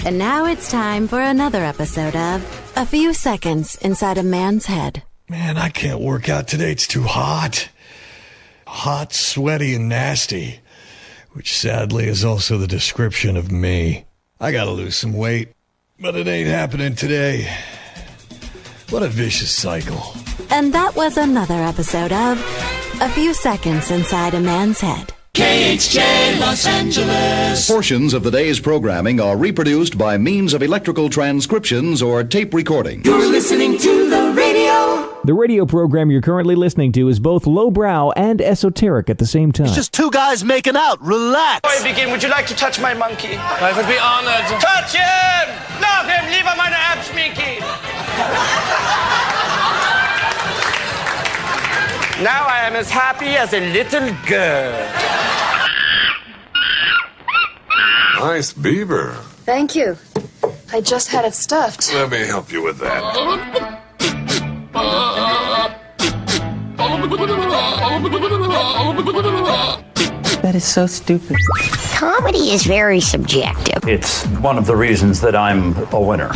And now it's time for another episode of A Few Seconds Inside a Man's Head. Man, I can't work out today. It's too hot. Hot, sweaty, and nasty. Which sadly is also the description of me. I gotta lose some weight, but it ain't happening today. What a vicious cycle. And that was another episode of A Few Seconds Inside a Man's Head. KHJ Los Angeles. Portions of the day's programming are reproduced by means of electrical transcriptions or tape recording. You're listening to the radio. The radio program you're currently listening to is both lowbrow and esoteric at the same time. It's just two guys making out. Relax. Before I begin, would you like to touch my monkey? I would be honored. Touch him! Love him! Lieber meine Abschminky! Now I am as happy as a little girl. Nice beaver. Thank you. I just had it stuffed. Let me help you with that. That is so stupid. Comedy is very subjective. It's one of the reasons that I'm a winner.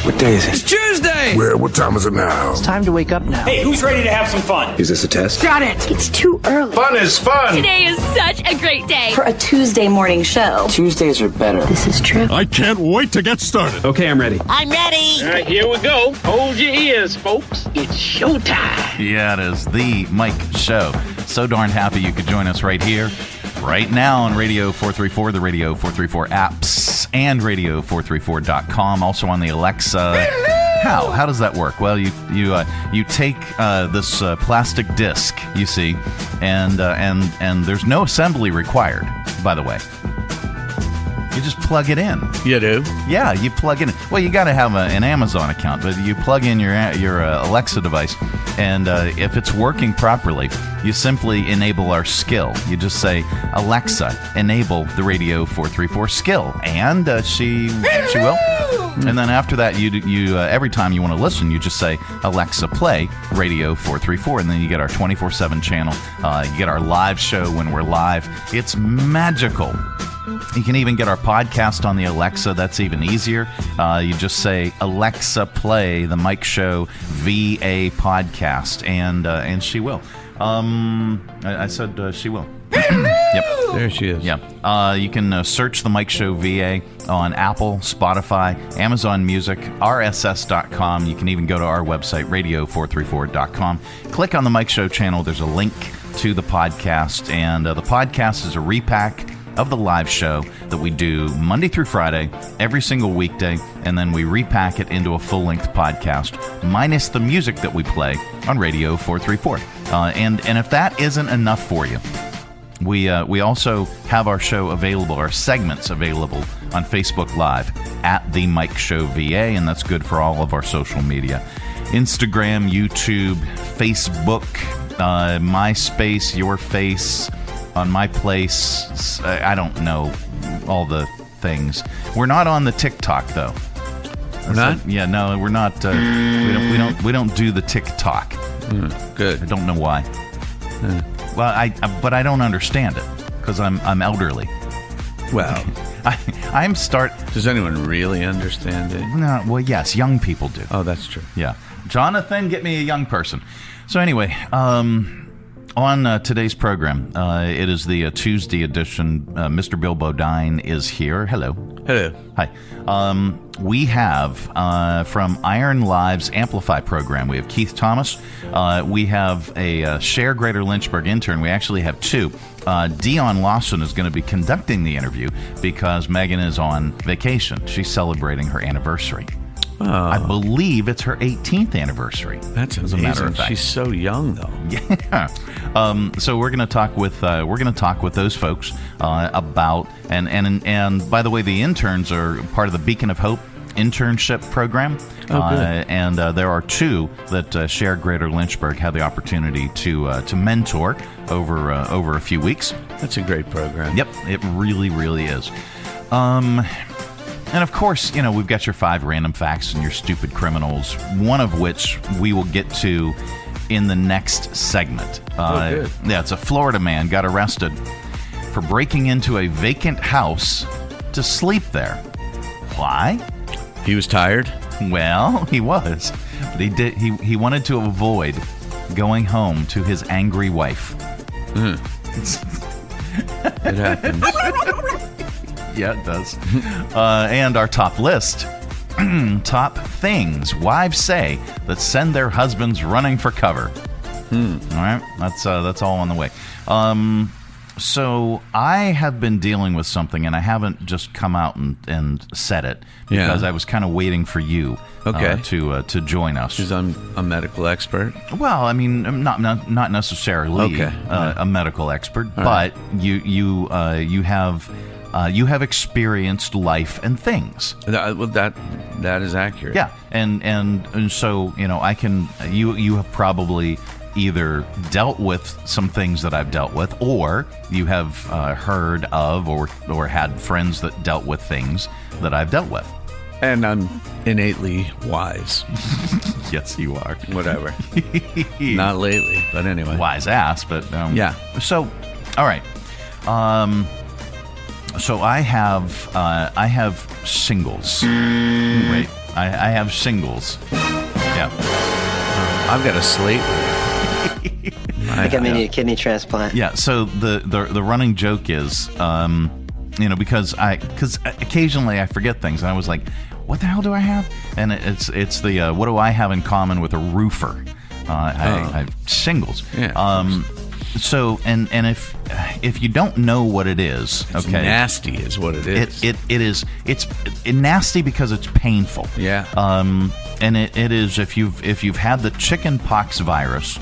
What day is it? It's Tuesday! What time is it now? It's time to wake up now. Hey, who's ready to have some fun? Is this a test? Got it! It's too early. Fun is fun! Today is such a great day. For a Tuesday morning show. Tuesdays are better. This is true. I can't wait to get started. Okay, I'm ready. I'm ready! All right, here we go. Hold your ears, folks. It's showtime. Yeah, it is the Mike Show. So darn happy you could join us right here, right now on Radio 434, the Radio 434 apps, and Radio434.com. Also on the Alexa. How does that work? Well, you take this plastic disc, you see, and there's no assembly required, by the way. You just plug it in. You do? Yeah, you plug in. Well, you got to have an Amazon account, but you plug in your Alexa device, and if it's working properly, you simply enable our skill. You just say, Alexa, enable the Radio 434 skill, and she will. And then after that, you every time you want to listen, you just say, Alexa, play Radio 434, and then you get our 24/7 channel. You get our live show when we're live. It's magical. You can even get our podcast on the Alexa. That's even easier. You just say, Alexa, play the Mike Show VA podcast, and she will. I said she will. Yep. There she is. Yeah. You can search the Mike Show VA on Apple, Spotify, Amazon Music, RSS.com. You can even go to our website, radio434.com. Click on the Mike Show channel. There's a link to the podcast, and the podcast is a repack of the live show that we do Monday through Friday, every single weekday, and then we repack it into a full-length podcast, minus the music that we play on Radio 434. And if that isn't enough for you, we also have our show available, our segments available on Facebook Live at The Mike Show VA, and that's good for all of our social media. Instagram, YouTube, Facebook, MySpace, Your Face, on My Place, I don't know all the things. We're not on the TikTok though. We're not? Yeah, no, we're not. We don't do the TikTok. Good. I don't know why. Well, but I don't understand it because I'm elderly. Well, Does anyone really understand it? No. Well, yes, young people do. Oh, that's true. Yeah, Jonathan, get me a young person. So anyway, on today's program, it is the Tuesday edition. Mr. Bill Bodine is here. Hello. Hello. Hi. We have from Iron Live's Amplify Program, we have Keith Thomas. We have a Cher Greater Lynchburg intern. We actually have two. Dion Lawson is going to be conducting the interview because Megan is on vacation. She's celebrating her anniversary. Oh. I believe it's her 18th anniversry. That's amazing. As a matter of fact. She's so young, though. Yeah. So we're going to talk with those folks about and by the way, the interns are part of the Beacon of Hope internship program. Oh, good. And there are two that Cher Greater Lynchburg had the opportunity to mentor over a few weeks. That's a great program. Yep, it really, really is. And of course, we've got your 5 random facts and your stupid criminals, one of which we will get to in the next segment. Good. Yeah, it's a Florida man got arrested for breaking into a vacant house to sleep there. Why? He was tired. Well, he was, but he wanted to avoid going home to his angry wife. It happens. Yeah, it does. And our top list. Top things wives say that send their husbands running for cover. All right, that's all on the way. So I have been dealing with something, and I haven't just come out and said it because I was kind of waiting for you to join us. Because I'm a medical expert. Well, I mean, not necessarily a medical expert, but you have experienced life and things. That is accurate. Yeah, and so you have probably either dealt with some things that I've dealt with, or you have heard of or had friends that dealt with things that I've dealt with. And I'm innately wise. Yes, you are. Whatever. Not lately, but anyway. Wise ass, but yeah. So, all right. So I have shingles. Wait, I have shingles. Yeah. I've got a slate. I think I may need a kidney transplant. Yeah. So the running joke is, because occasionally I forget things, and I was like, what the hell do I have? And it's the what do I have in common with a roofer? I have shingles. Yeah. So and if you don't know what it is, it's nasty is what it is. It is. It's nasty because it's painful. Yeah. And it is if you've had the chicken pox virus.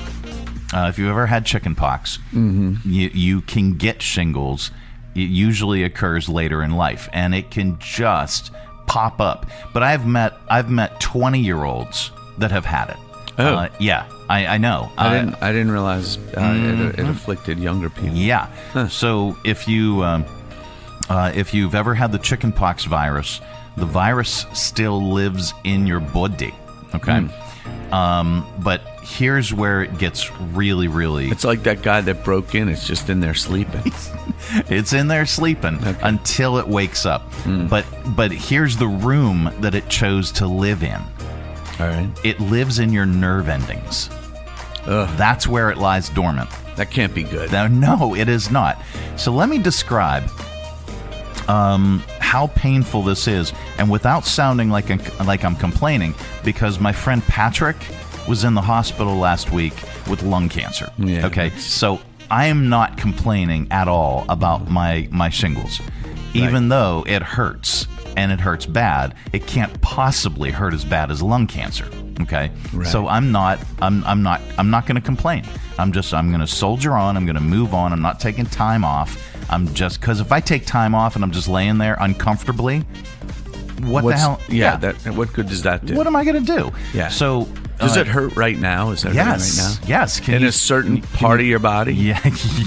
If you've ever had chicken pox, you can get shingles. It usually occurs later in life, and it can just pop up. But I've met 20-year-olds that have had it. Oh, yeah, I know. I didn't realize it afflicted younger people. Yeah. Huh. So if you've ever had the chicken pox virus, the virus still lives in your body. Okay. But here's where it gets really, really... It's like that guy that broke in. It's just in there sleeping. It's in there sleeping until it wakes up. But here's the room that it chose to live in. All right. It lives in your nerve endings. Ugh. That's where it lies dormant. That can't be good. No, it is not. So let me describe how painful this is, and without sounding like I'm complaining, because my friend Patrick was in the hospital last week with lung cancer. Yeah, okay, so I am not complaining at all about my shingles, even though it hurts and it hurts bad. It can't possibly hurt as bad as lung cancer. Okay, so I'm not going to complain. I'm going to soldier on. I'm going to move on. I'm not taking time off. I'm just, because if I take time off and I'm just laying there uncomfortably, what the hell? Yeah, what good does that do? What am I going to do? Yeah. So does it hurt right now? Is that hurting right now? Yes. In a certain part of your body? Yeah.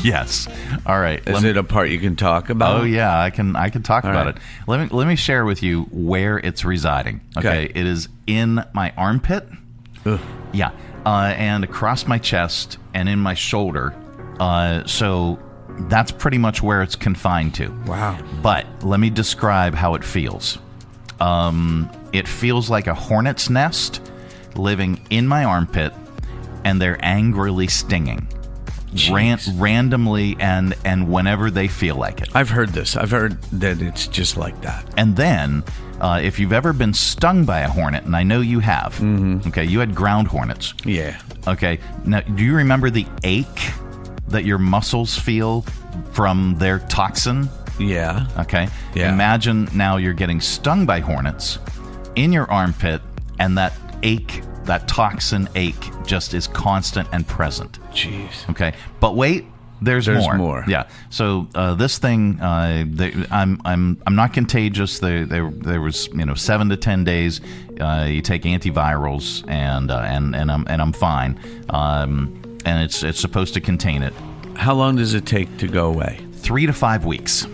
Yes. All right. Is it a part you can talk about? Oh yeah, I can talk about it. Let me share with you where it's residing. Okay. It is in my armpit. Ugh. Yeah. And across my chest and in my shoulder. So that's pretty much where it's confined to. Wow. But let me describe how it feels. It feels like a hornet's nest living in my armpit, and they're angrily stinging. Randomly and whenever they feel like it. I've heard this. I've heard that it's just like that. And then, if you've ever been stung by a hornet, and I know you have, okay, you had ground hornets. Yeah. Okay. Now, do you remember the ache that your muscles feel from their toxin? Yeah. Okay. Yeah. Imagine now you're getting stung by hornets in your armpit, and that ache, that toxin ache, just is constant and present. Jeez. Okay. But wait, there's more. Yeah. So this thing, I'm not contagious. There was 7 to 10 days. You take antivirals, and I'm fine. And it's supposed to contain it. How long does it take to go away? 3 to 5 weeks.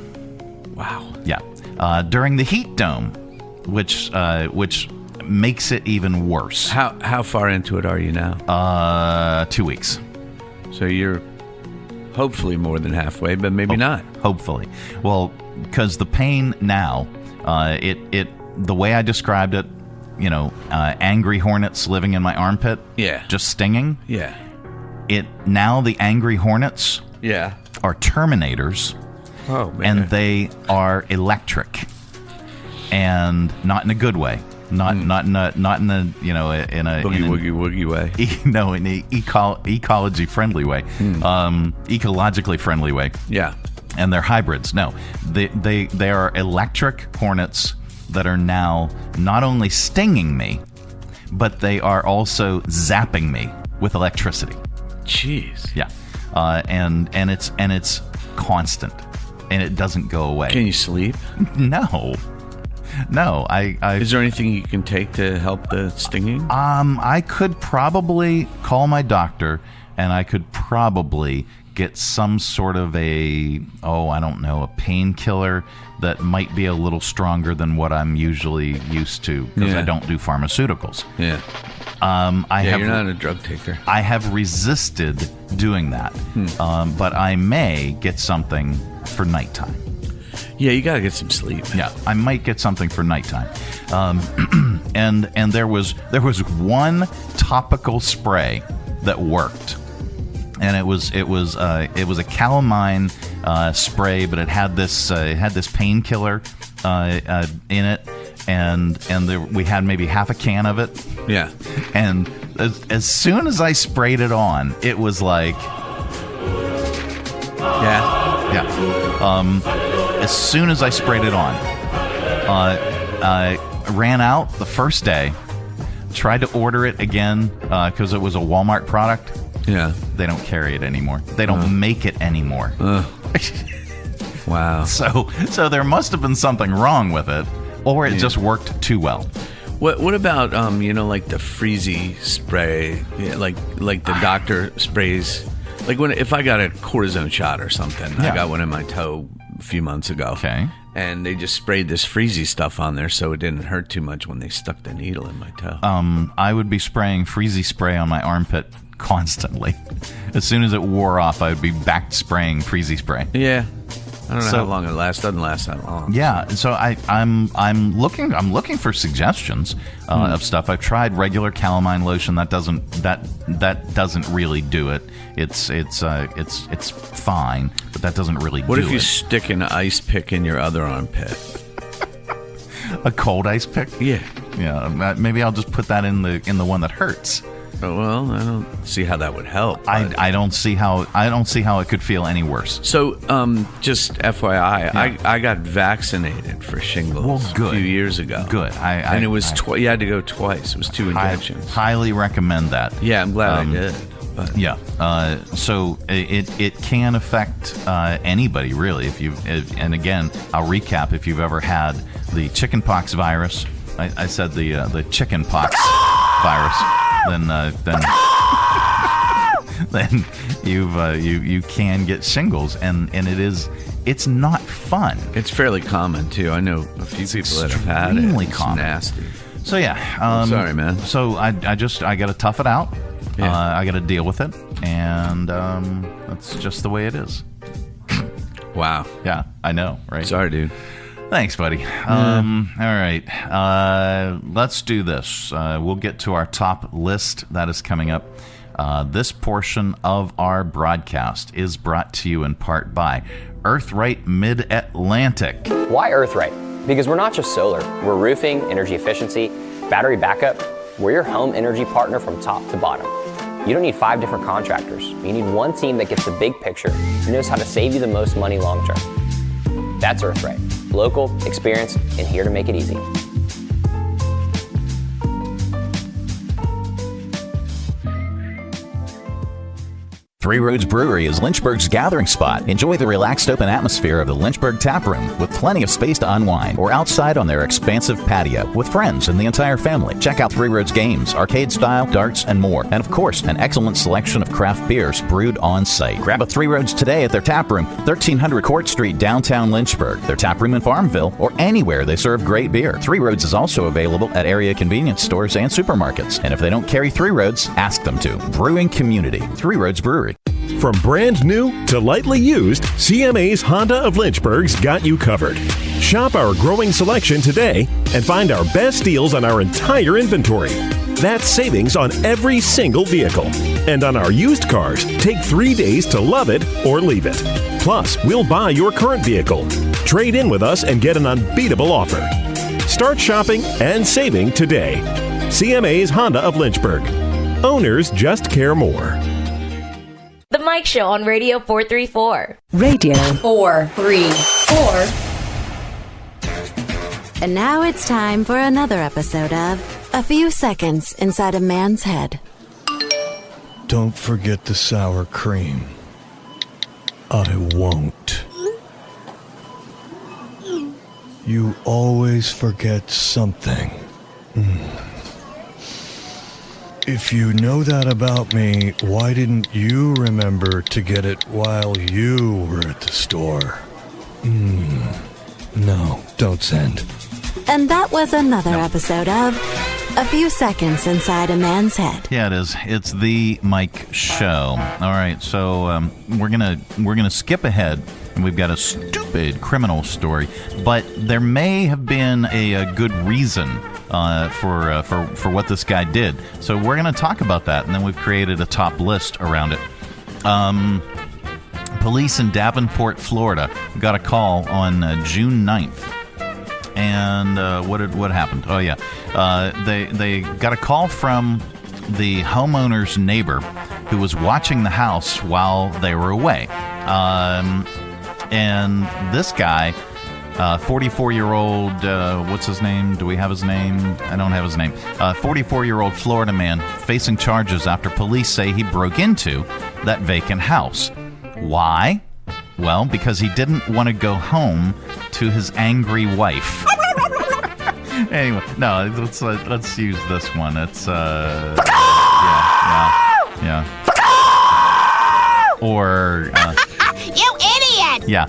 Wow. Yeah. During the heat dome, which makes it even worse. How far into it are you now? 2 weeks. So you're hopefully more than halfway, but maybe not. Hopefully. Well, because the pain now, the way I described it, angry hornets living in my armpit, just stinging. Yeah. Now the angry hornets, are Terminators. Oh man. And they are electric, and not in a good way. Not in a in a woogie way. In an ecology friendly way, ecologically friendly way. Yeah. And they're hybrids. No, they are electric hornets that are now not only stinging me, but they are also zapping me with electricity. Jeez. Yeah. And it's constant, and it doesn't go away. Can you sleep? No. I Is there anything you can take to help the stinging? I could probably call my doctor, and I could probably get some sort of a painkiller that might be a little stronger than what I'm usually used to, because I don't do pharmaceuticals. Yeah. You're not a drug taker. I have resisted doing that, but I may get something for nighttime. Yeah, you gotta get some sleep. Yeah, I might get something for nighttime. And there was one topical spray that worked, and it was a calamine spray, but it had this painkiller in it, and we had maybe half a can of it. Yeah, and as soon as I sprayed it on, it was like, as soon as I sprayed it on, I ran out the first day, tried to order it again because it was a Walmart product. Yeah. They don't carry it anymore. They don't make it anymore. Wow. So there must have been something wrong with it, or it just worked too well. What about like the Freezy spray, like the doctor sprays, like if I got a cortisone shot or something, I got one in my toe a few months ago. Okay. And they just sprayed this Freezy stuff on there so it didn't hurt too much when they stuck the needle in my toe. I would be spraying Freezy spray on my armpit constantly. As soon as it wore off, I would be back spraying Freezy spray. Yeah. I don't know how long it lasts. Doesn't last that long. Yeah, so I'm looking for suggestions of stuff. I've tried regular calamine lotion. That doesn't really do it. It's fine, but that doesn't really do it. What if you stick an ice pick in your other armpit? A cold ice pick? Yeah. Yeah. Maybe I'll just put that in the one that hurts. Oh, well, I don't see how that would help. I don't see how it could feel any worse. So, just FYI, I got vaccinated for shingles a few years ago. Good. And it was you had to go twice. It was 2 injections. I highly recommend that. Yeah, I'm glad I did. But. Yeah. So it can affect anybody really. And again, I'll recap. If you've ever had the chickenpox virus, I said the chickenpox virus. Then you can get shingles, and it's not fun. It's fairly common too. I know a few people that have had it. Extremely It's common. nasty. So yeah, sorry, man. So I got to tough it out. Yeah. I got to deal with it, and that's just the way it is. Wow. Yeah, I know, right? Sorry, dude. Thanks, buddy. All right. Let's do this. We'll get to our top list. That is coming up. This portion of our broadcast is brought to you in part by Earthright Mid-Atlantic. Why Earthright? Because we're not just solar. We're roofing, energy efficiency, battery backup. We're your home energy partner from top to bottom. You don't need 5 different contractors. You need one team that gets the big picture and knows how to save you the most money long term. That's Earthright. Local, experienced, and here to make it easy. Three Roads Brewery is Lynchburg's gathering spot. Enjoy the relaxed open atmosphere of the Lynchburg Tap Room with plenty of space to unwind, or outside on their expansive patio with friends and the entire family. Check out Three Roads games, arcade style, darts, and more. And of course, an excellent selection of craft beers brewed on site. Grab a Three Roads today at their tap room, 1300 Court Street, downtown Lynchburg. Their tap room in Farmville, or anywhere they serve great beer. Three Roads is also available at area convenience stores and supermarkets. And if they don't carry Three Roads, ask them to. Brewing community. Three Roads Brewery. From brand new to lightly used, CMA's Honda of Lynchburg's got you covered. Shop our growing selection today and find our best deals on our entire inventory. That's savings on every single vehicle. And on our used cars, take 3 days to love it or leave it. Plus, we'll buy your current vehicle. Trade in with us and get an unbeatable offer. Start shopping and saving today. CMA's Honda of Lynchburg. Owners just care more. The Mike Show on Radio 434. Radio 434. And now it's time for another episode of A Few Seconds Inside a Man's Head. Don't forget the sour cream. I won't. You always forget something. If you know that about me, why didn't you remember to get it while you were at the store? No, don't send. And that was another episode of A Few Seconds Inside a Man's Head. Yeah, it is. It's the Mike Show. All right, so we're gonna skip ahead, and we've got a stupid criminal story, but there may have been a good reason for what this guy did. So we're going to talk about that, and then we've created a top list around it. Police in Davenport, Florida, got a call on June 9th. And what happened? Oh, yeah. They got a call from the homeowner's neighbor who was watching the house while they were away. And this guy, 44-year-old, what's his name? Do we have his name? I don't have his name. 44-year-old Florida man facing charges after police say he broke into that vacant house. Why? Well, because he didn't want to go home to his angry wife. Anyway, no, let's use this one. It's yeah. Or you idiot! Yeah.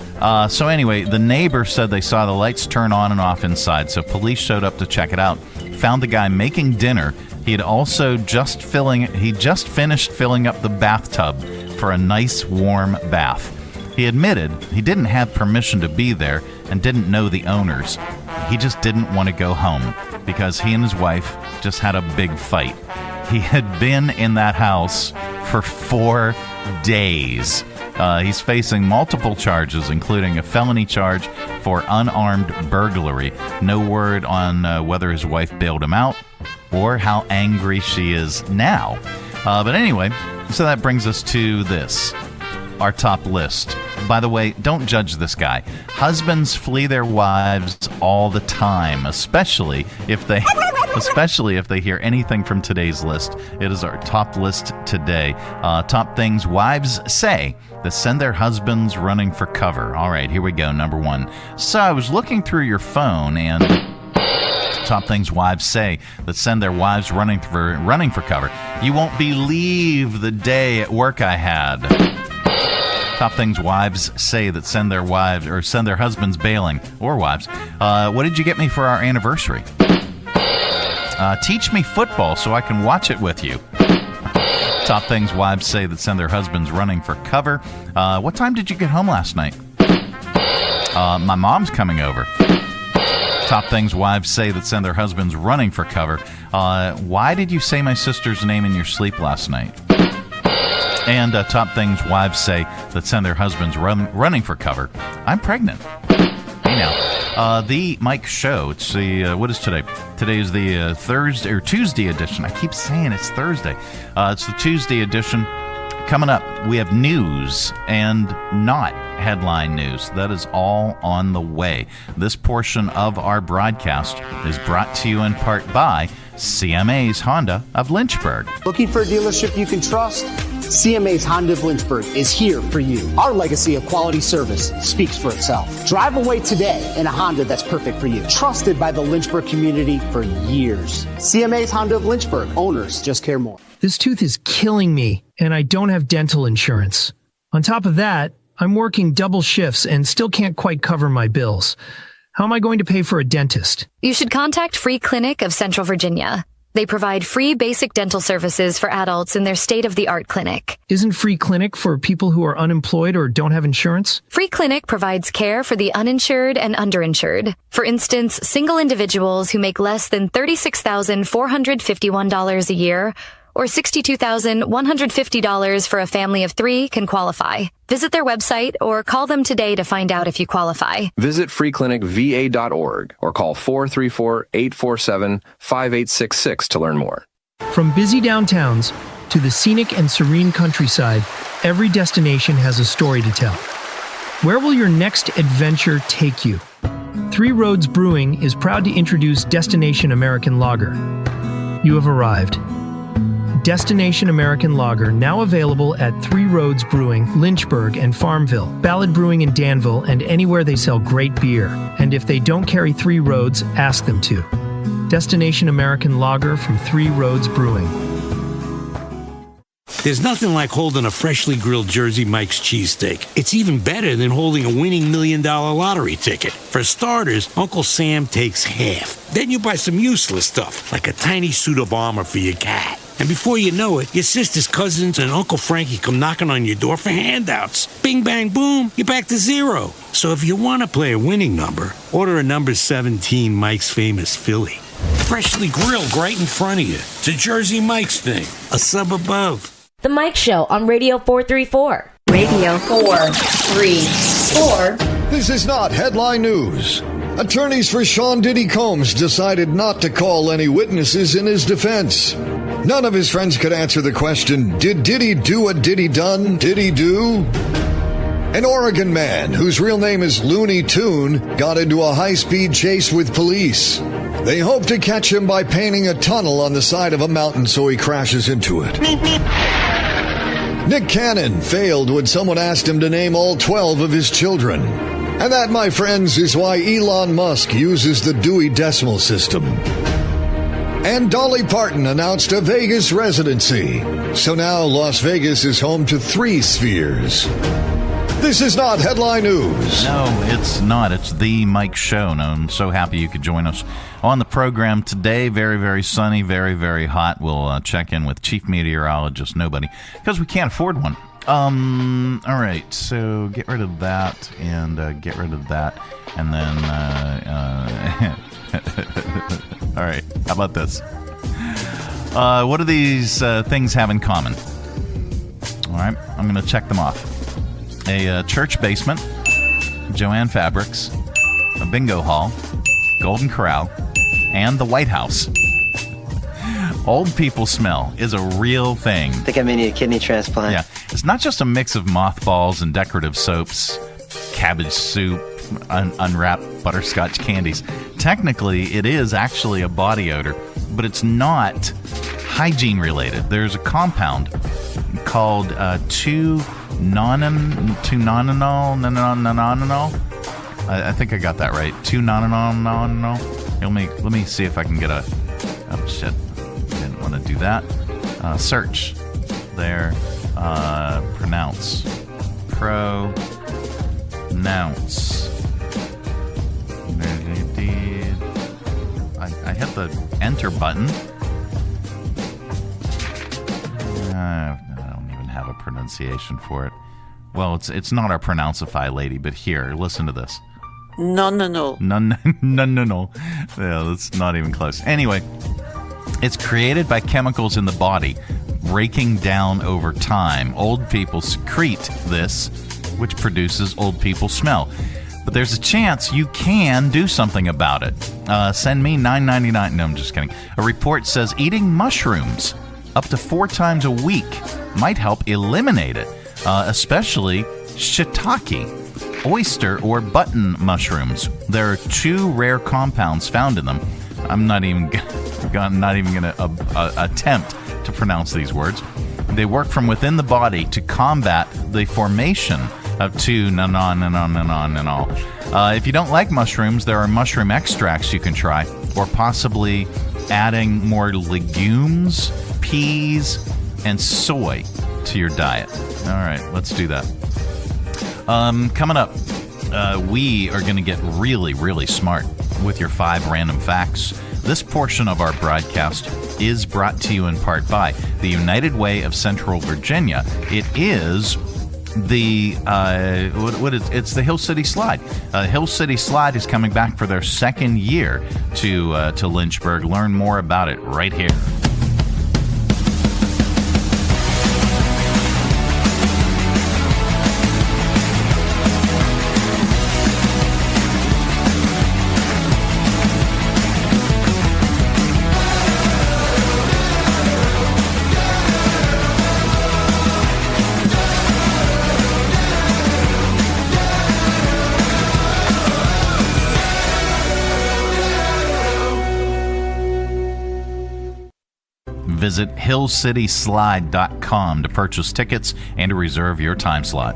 So anyway, the neighbor said they saw the lights turn on and off inside, so police showed up to check it out. Found the guy making dinner. He had also just finished filling up the bathtub for a nice warm bath. He admitted he didn't have permission to be there and didn't know the owners. He just didn't want to go home because he and his wife just had a big fight. He had been in that house for 4 days. He's facing multiple charges, including a felony charge for unarmed burglary. No word on whether his wife bailed him out or how angry she is now. But anyway, so that brings us to this, our top list. By the way, don't judge this guy. Husbands flee their wives all the time, especially if they hear anything from today's list. It is our top list today. Top things wives say that send their husbands running for cover. All right, here we go. Number 1. So I was looking through your phone, and top things wives say that send their wives running for cover. You won't believe the day at work I had. Top things wives say that send their husbands bailing, or wives. What did you get me for our anniversary? Teach me football so I can watch it with you. Top things wives say that send their husbands running for cover. What time did you get home last night? My mom's coming over. Top things wives say that send their husbands running for cover. Why did you say my sister's name in your sleep last night? And top things wives say that send their husbands running for cover. I'm pregnant. Hey now. The Mike Show. It's the, what is today? Today is the Thursday or Tuesday edition. I keep saying it's Thursday. It's the Tuesday edition. Coming up, we have news and not headline news. That is all on the way. This portion of our broadcast is brought to you in part by CMA's Honda of Lynchburg. Looking for a dealership you can trust? CMA's Honda of Lynchburg is here for you. Our legacy of quality service speaks for itself. Drive away today in a Honda that's perfect for you. Trusted by the Lynchburg community for years. CMA's Honda of Lynchburg. Owners just care more. This tooth is killing me, and I don't have dental insurance. On top of that, I'm working double shifts and still can't quite cover my bills. How am I going to pay for a dentist? You should contact Free Clinic of Central Virginia. They provide free basic dental services for adults in their state-of-the-art clinic. Isn't Free Clinic for people who are unemployed or don't have insurance? Free Clinic provides care for the uninsured and underinsured. For instance, single individuals who make less than $36,451 a year or $62,150 for a family of 3 can qualify. Visit their website or call them today to find out if you qualify. Visit freeclinicva.org or call 434-847-5866 to learn more. From busy downtowns to the scenic and serene countryside, every destination has a story to tell. Where will your next adventure take you? Three Roads Brewing is proud to introduce Destination American Lager. You have arrived. Destination American Lager, now available at Three Roads Brewing, Lynchburg, and Farmville, Ballard Brewing in Danville, and anywhere they sell great beer. And if they don't carry Three Roads, ask them to. Destination American Lager from Three Roads Brewing. There's nothing like holding a freshly grilled Jersey Mike's cheesesteak. It's even better than holding a winning $1 million lottery ticket. For starters, Uncle Sam takes half. Then you buy some useless stuff, like a tiny suit of armor for your cat. And before you know it, your sister's cousins and Uncle Frankie come knocking on your door for handouts. Bing, bang, boom, you're back to zero. So if you want to play a winning number, order a number 17 Mike's Famous Philly. Freshly grilled right in front of you. It's a Jersey Mike's thing, a sub above. The Mike Show on Radio 434. Radio 434. This is not headline news. Attorneys for Sean Diddy Combs decided not to call any witnesses in his defense. None of his friends could answer the question, did Diddy do what Diddy done? Did he do? An Oregon man, whose real name is Looney Tune, got into a high-speed chase with police. They hope to catch him by painting a tunnel on the side of a mountain so he crashes into it. Nick Cannon failed when someone asked him to name all 12 of his children. And that, my friends, is why Elon Musk uses the Dewey Decimal System. And Dolly Parton announced a Vegas residency. So now Las Vegas is home to 3 spheres. This is not headline news. No, it's not. It's the Mike Show. And I'm so happy you could join us on the program today. Very, very sunny, very, very hot. We'll check in with Chief Meteorologist Nobody because we can't afford one. All right, so get rid of that and get rid of that. And then, all right, how about this? What do these things have in common? All right, I'm going to check them off. A church basement, Joanne Fabrics, a bingo hall, Golden Corral, and the White House. Old people smell is a real thing. I think I may need a kidney transplant. Yeah, it's not just a mix of mothballs and decorative soaps, cabbage soup, unwrapped butterscotch candies. Technically, it is actually a body odor, but it's not hygiene related. There's a compound called 2-nonanol. I think I got that right. 2-nonanol. Let me see if I can get a. Oh shit! Didn't want to do that. Search there. Pronounce. I hit the enter button. I don't even have a pronunciation for it. Well, it's not our Pronounceify lady, but here, listen to this. No. Yeah, that's not even close. Anyway, it's created by chemicals in the body, breaking down over time. Old people secrete this, which produces old people smell. But there's a chance you can do something about it. Send me $9.99. No, I'm just kidding. A report says eating mushrooms up to 4 times a week might help eliminate it, especially shiitake, oyster, or button mushrooms. There are 2 rare compounds found in them. I'm not even going to attempt to pronounce these words. They work from within the body to combat the formation of 2-nonanol. If you don't like mushrooms, there are mushroom extracts you can try, or possibly adding more legumes, peas, and soy to your diet. All right, let's do that. Coming up, we are going to get really, really smart with your 5 random facts This portion of our broadcast is brought to you in part by the United Way of Central Virginia. It is the it's the Hill City Slide. Hill City Slide is coming back for their second year to Lynchburg. Learn more about it right here. Visit hillcityslide.com to purchase tickets and to reserve your time slot.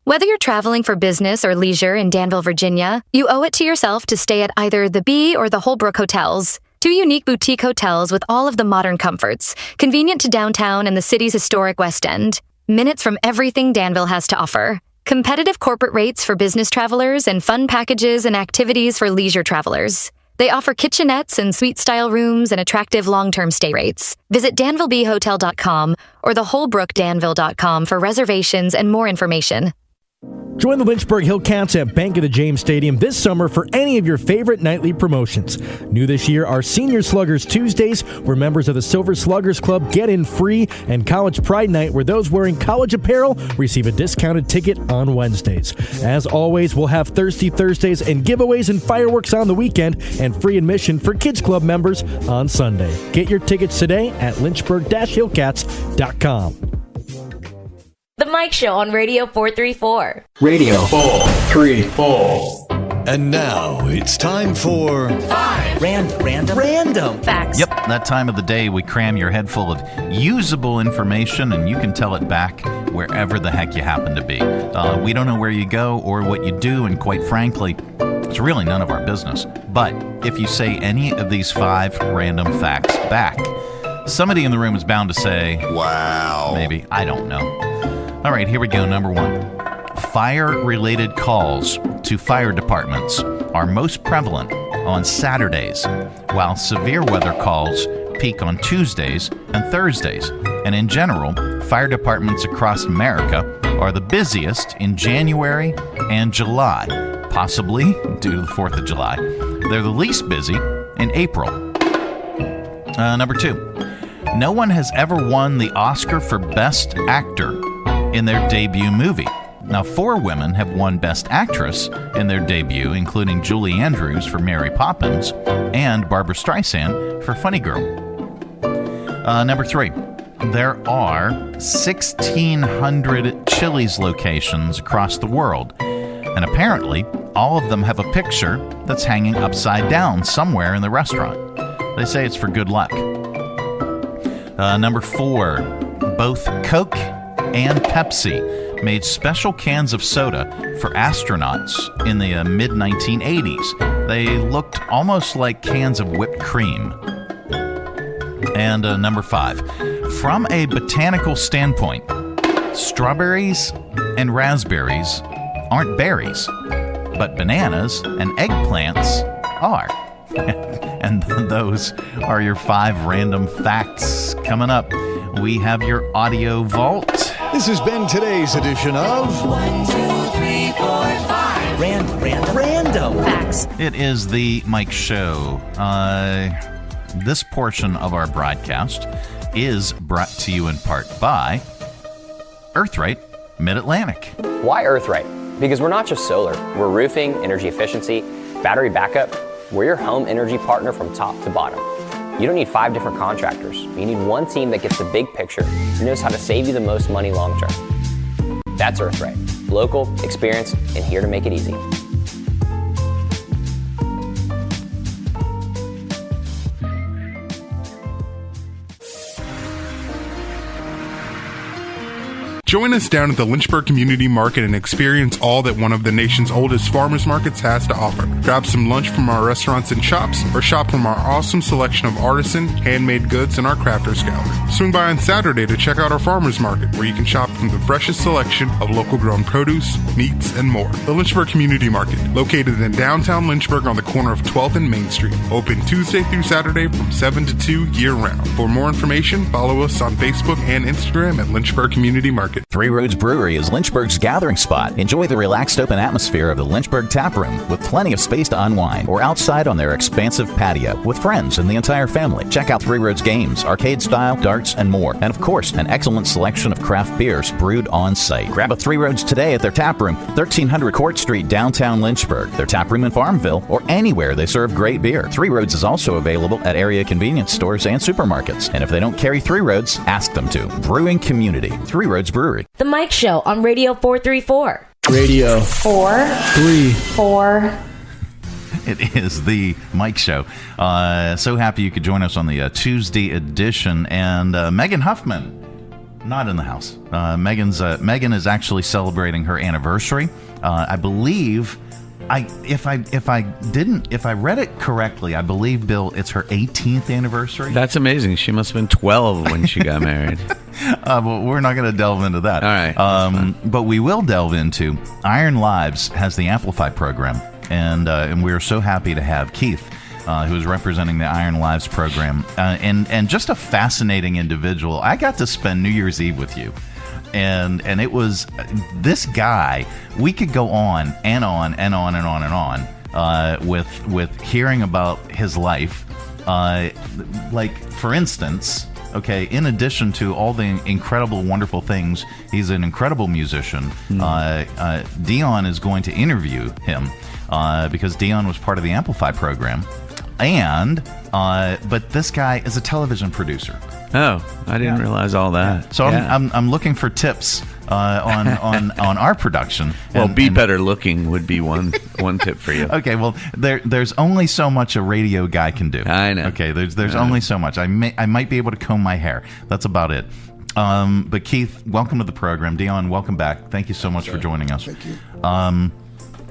Whether you're traveling for business or leisure in Danville, Virginia, you owe it to yourself to stay at either the Bee or the Holbrook Hotels. 2 unique boutique hotels with all of the modern comforts, convenient to downtown and the city's historic West End. Minutes from everything Danville has to offer. Competitive corporate rates for business travelers and fun packages and activities for leisure travelers. They offer kitchenettes and suite-style rooms and attractive long-term stay rates. Visit DanvilleBeeHotel.com or theholbrookdanville.com for reservations and more information. Join the Lynchburg Hillcats at Bank of the James Stadium this summer for any of your favorite nightly promotions. New this year are Senior Sluggers Tuesdays, where members of the Silver Sluggers Club get in free, and College Pride Night, where those wearing college apparel receive a discounted ticket on Wednesdays. As always, we'll have Thirsty Thursdays and giveaways and fireworks on the weekend, and free admission for Kids Club members on Sunday. Get your tickets today at lynchburg-hillcats.com. The Mike Show on Radio 434. Radio 434. And now it's time for Random Facts. Yep, that time of the day we cram your head full of usable information and you can tell it back wherever the heck you happen to be. We don't know where you go or what you do, and quite frankly, it's really none of our business. But if you say any of these 5 random facts back, somebody in the room is bound to say, wow. Maybe, I don't know. All right, here we go. Number 1. Fire-related calls to fire departments are most prevalent on Saturdays, while severe weather calls peak on Tuesdays and Thursdays. And in general, fire departments across America are the busiest in January and July, possibly due to the 4th of July. They're the least busy in April. Number 2. No one has ever won the Oscar for Best Actor in their debut movie. Now, 4 women have won Best Actress in their debut, including Julie Andrews for Mary Poppins and Barbra Streisand for Funny Girl. Number 3. There are 1,600 Chili's locations across the world, and apparently all of them have a picture that's hanging upside down somewhere in the restaurant. They say it's for good luck. Number 4. Both Coke and Pepsi made special cans of soda for astronauts in the mid-1980s. They looked almost like cans of whipped cream. And number 5. From a botanical standpoint, strawberries and raspberries aren't berries, but bananas and eggplants are. And those are your 5 random facts. Coming up, we have your audio vault. This has been today's edition of 1, 2, 3, 4, 5. Random Facts. It is the Mike Show. This portion of our broadcast is brought to you in part by Earthrite Mid-Atlantic. Why Earthrite? Because we're not just solar. We're roofing, energy efficiency, battery backup. We're your home energy partner from top to bottom. You don't need 5 different contractors. You need one team that gets the big picture and knows how to save you the most money long term. That's Earthrite. Local, experienced, and here to make it easy. Join us down at the Lynchburg Community Market and experience all that one of the nation's oldest farmers markets has to offer. Grab some lunch from our restaurants and shops, or shop from our awesome selection of artisan, handmade goods in our crafters gallery. Swing by on Saturday to check out our farmers market, where you can shop from the freshest selection of local grown produce, meats, and more. The Lynchburg Community Market, located in downtown Lynchburg on the corner of 12th and Main Street. Open Tuesday through Saturday from 7 to 2 year-round. For more information, follow us on Facebook and Instagram at Lynchburg Community Market. Three Roads Brewery is Lynchburg's gathering spot. Enjoy the relaxed open atmosphere of the Lynchburg Tap Room with plenty of space to unwind, or outside on their expansive patio with friends and the entire family. Check out Three Roads games, arcade style, darts, and more. And of course, an excellent selection of craft beers brewed on site. Grab a Three Roads today at their tap room, 1300 Court Street, downtown Lynchburg, their tap room in Farmville, or anywhere they serve great beer. Three Roads is also available at area convenience stores and supermarkets. And if they don't carry Three Roads, ask them to. Brewing community, Three Roads Brewery. The Mike Show on Radio 434. Radio 434. It is the Mike Show. So happy you could join us on the Tuesday edition. And Megan Huffman, not in the house. Megan is actually celebrating her anniversary. I believe, if I read it correctly, I believe, Bill, it's her 18th anniversary. That's amazing. She must have been 12 when she got married. But we're not going to delve into that. All right. But we will delve into Iron Lives has the Amplify program. And we are so happy to have Keith, who is representing the Iron Lives program, and just a fascinating individual. I got to spend New Year's Eve with you, and it was this guy. We could go on and on and on and on and on with hearing about his life. Like, for instance, okay, in addition to all the incredible, wonderful things, he's an incredible musician. Dion is going to interview him. Because Dion was part of the Amplify program, but this guy is a television producer. Oh, I didn't realize all that. So I'm looking for tips on our production. Well, be better looking would be one tip for you. Okay, well there's only so much a radio guy can do. I know. Okay, there's only so much. I might be able to comb my hair. That's about it. But Keith, welcome to the program. Dion, welcome back. Thank you so much for joining us. Thank you.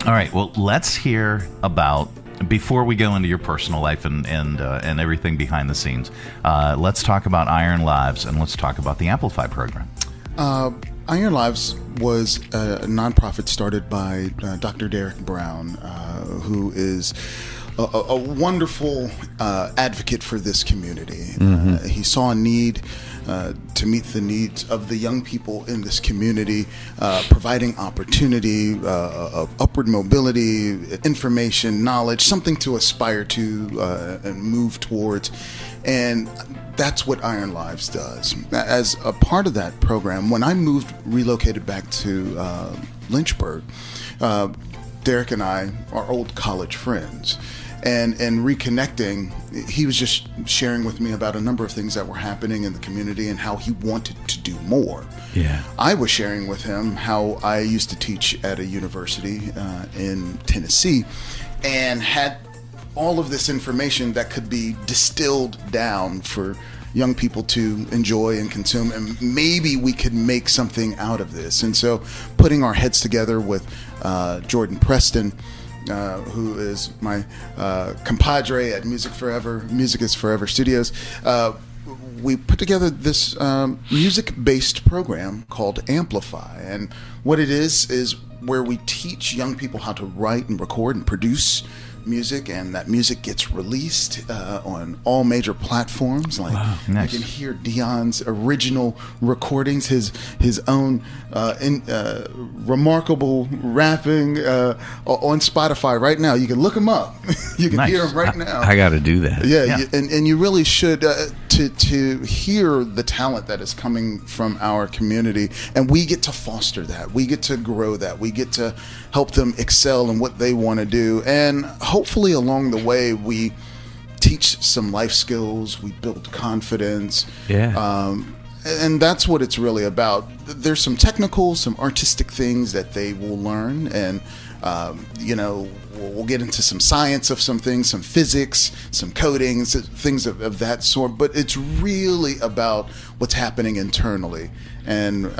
All right, well, let's hear about, before we go into your personal life and everything behind the scenes, let's talk about Iron Lives, and let's talk about the Amplify program. Iron Lives was a nonprofit started by Dr. Derek Brown, who is a wonderful advocate for this community. Mm-hmm. He saw a need to meet the needs of the young people in this community, providing opportunity, upward mobility, information, knowledge, something to aspire to and move towards. And that's what Iron Lives does. As a part of that program, when I relocated back to Lynchburg, Derek and I are old college friends. And reconnecting, he was just sharing with me about a number of things that were happening in the community and how he wanted to do more. Yeah. I was sharing with him how I used to teach at a university in Tennessee and had all of this information that could be distilled down for young people to enjoy and consume, and maybe we could make something out of this. And so putting our heads together with Jordan Preston, who is my compadre at Music is Forever Studios, we put together this music-based program called Amplify. And what it is where we teach young people how to write and record and produce music, and that music gets released on all major platforms. Like, wow, nice. You can hear Dion's original recordings, his own remarkable rapping on Spotify right now. You can look him up. You can hear him right now. I got to do that. Yeah. And you really should to hear the talent that is coming from our community, and we get to foster that. We get to grow that. We get to help them excel in what they want to do, and hopefully along the way we teach some life skills, we build confidence. And that's what it's really about. There's some technical, some artistic things that they will learn, and we'll get into some science of some things, some physics, some coding, things of that sort. But it's really about what's happening internally, and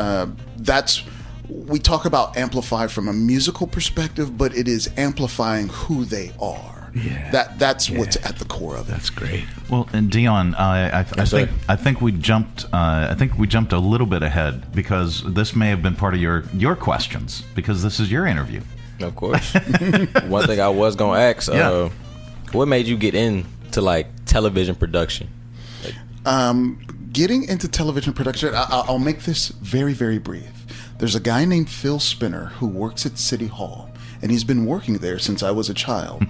we talk about Amplify from a musical perspective, but it is amplifying who they are. Yeah. That's what's at the core of it. That's great. Well, and Dion, I think we jumped. I think we jumped a little bit ahead because this may have been part of your questions because this is your interview. Of course. One thing I was gonna ask: what made you get into like television production? Getting into television production, I'll make this very, very brief. There's a guy named Phil Spinner who works at City Hall, and he's been working there since I was a child.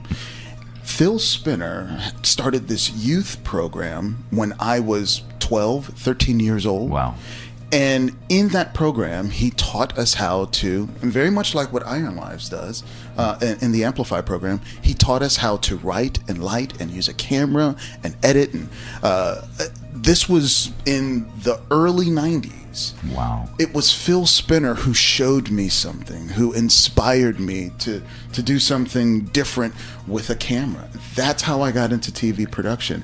Phil Spinner started this youth program when I was 12, 13 years old. Wow. And in that program, he taught us how to, and very much like what Iron Lives does in the Amplify program, he taught us how to write and light and use a camera and edit. And this was in the early 90s. Wow. It was Phil Spinner who showed me something, who inspired me to do something different with a camera. That's how I got into TV production.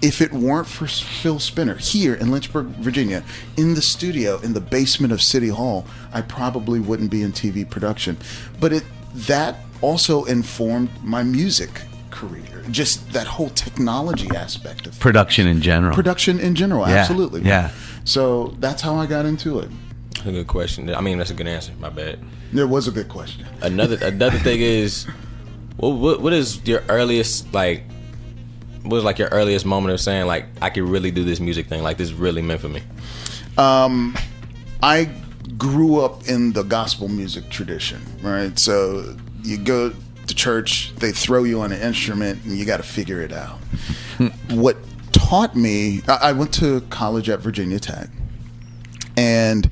If it weren't for Phil Spinner here in Lynchburg, Virginia, in the studio, in the basement of City Hall, I probably wouldn't be in TV production. But that also informed my music career, just that whole technology aspect of production in general. Production in general, Yeah. absolutely. Yeah. So that's how I got into it. That's a good question. I mean, that's a good answer. My bad. There was a good question. Another thing is, what is your earliest like? What was like your earliest moment of saying like I could really do this music thing? Like this is really meant for me. I grew up in the gospel music tradition, right? So you go to church, they throw you on an instrument, and you got to figure it out. What taught me, I went to college at Virginia Tech, and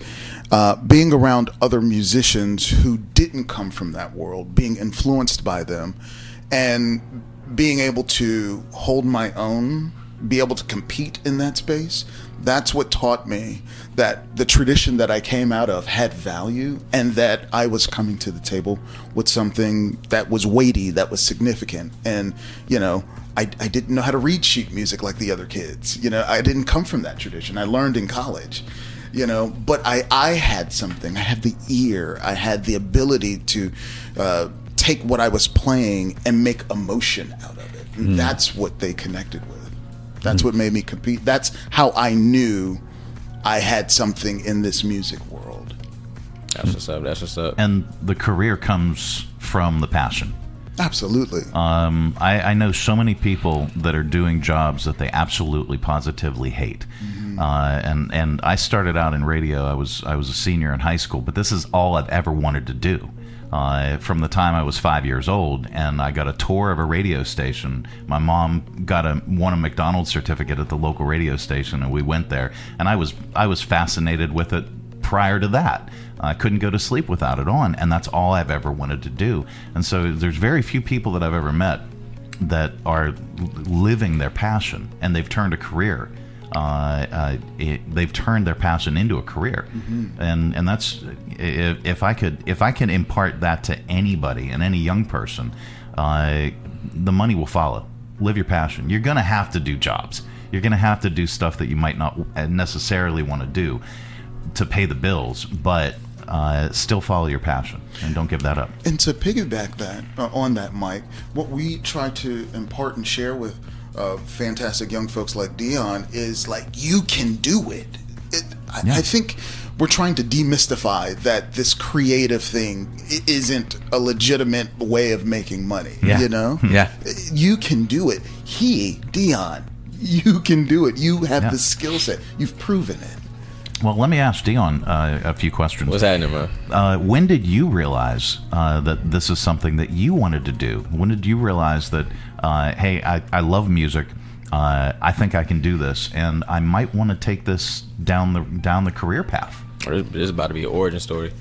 being around other musicians who didn't come from that world, being influenced by them, and being able to hold my own, be able to compete in that space, that's what taught me that the tradition that I came out of had value, and that I was coming to the table with something that was weighty, that was significant. And, you know, I didn't know how to read sheet music like the other kids. You know, I didn't come from that tradition. I learned in college, you know, but I had something. I had the ear. I had the ability to take what I was playing and make emotion out of it. And that's what they connected with. That's what made me compete. That's how I knew I had something in this music world. That's what's up. That's what's up. And the career comes from the passion. Absolutely. I know so many people that are doing jobs that they absolutely positively hate. And I started out in radio. I was a senior in high school, but this is all I've ever wanted to do. From the time I was 5 years old, and I got a tour of a radio station. My mom won a McDonald's certificate at the local radio station, and we went there. And I was fascinated with it prior to that. I couldn't go to sleep without it on, and that's all I've ever wanted to do. And so there's very few people that I've ever met that are living their passion, and they've turned a career. They've turned their passion into a career, and that's if I can impart that to anybody and any young person, the money will follow. Live your passion. You're gonna have to do jobs. You're gonna have to do stuff that you might not necessarily want to do to pay the bills, but still follow your passion and don't give that up. And to piggyback that on that, Mike, what we try to impart and share with fantastic young folks like Dion is like, you can do it. I think we're trying to demystify that this creative thing isn't a legitimate way of making money. You know? You can do it. Dion, you can do it. You have the skill set. You've proven it. Well, let me ask Dion a few questions. What's happening, man? When did you realize that this is something that you wanted to do? When did you realize that, hey, I love music, I think I can do this, and I might want to take this down the career path? This is about to be an origin story.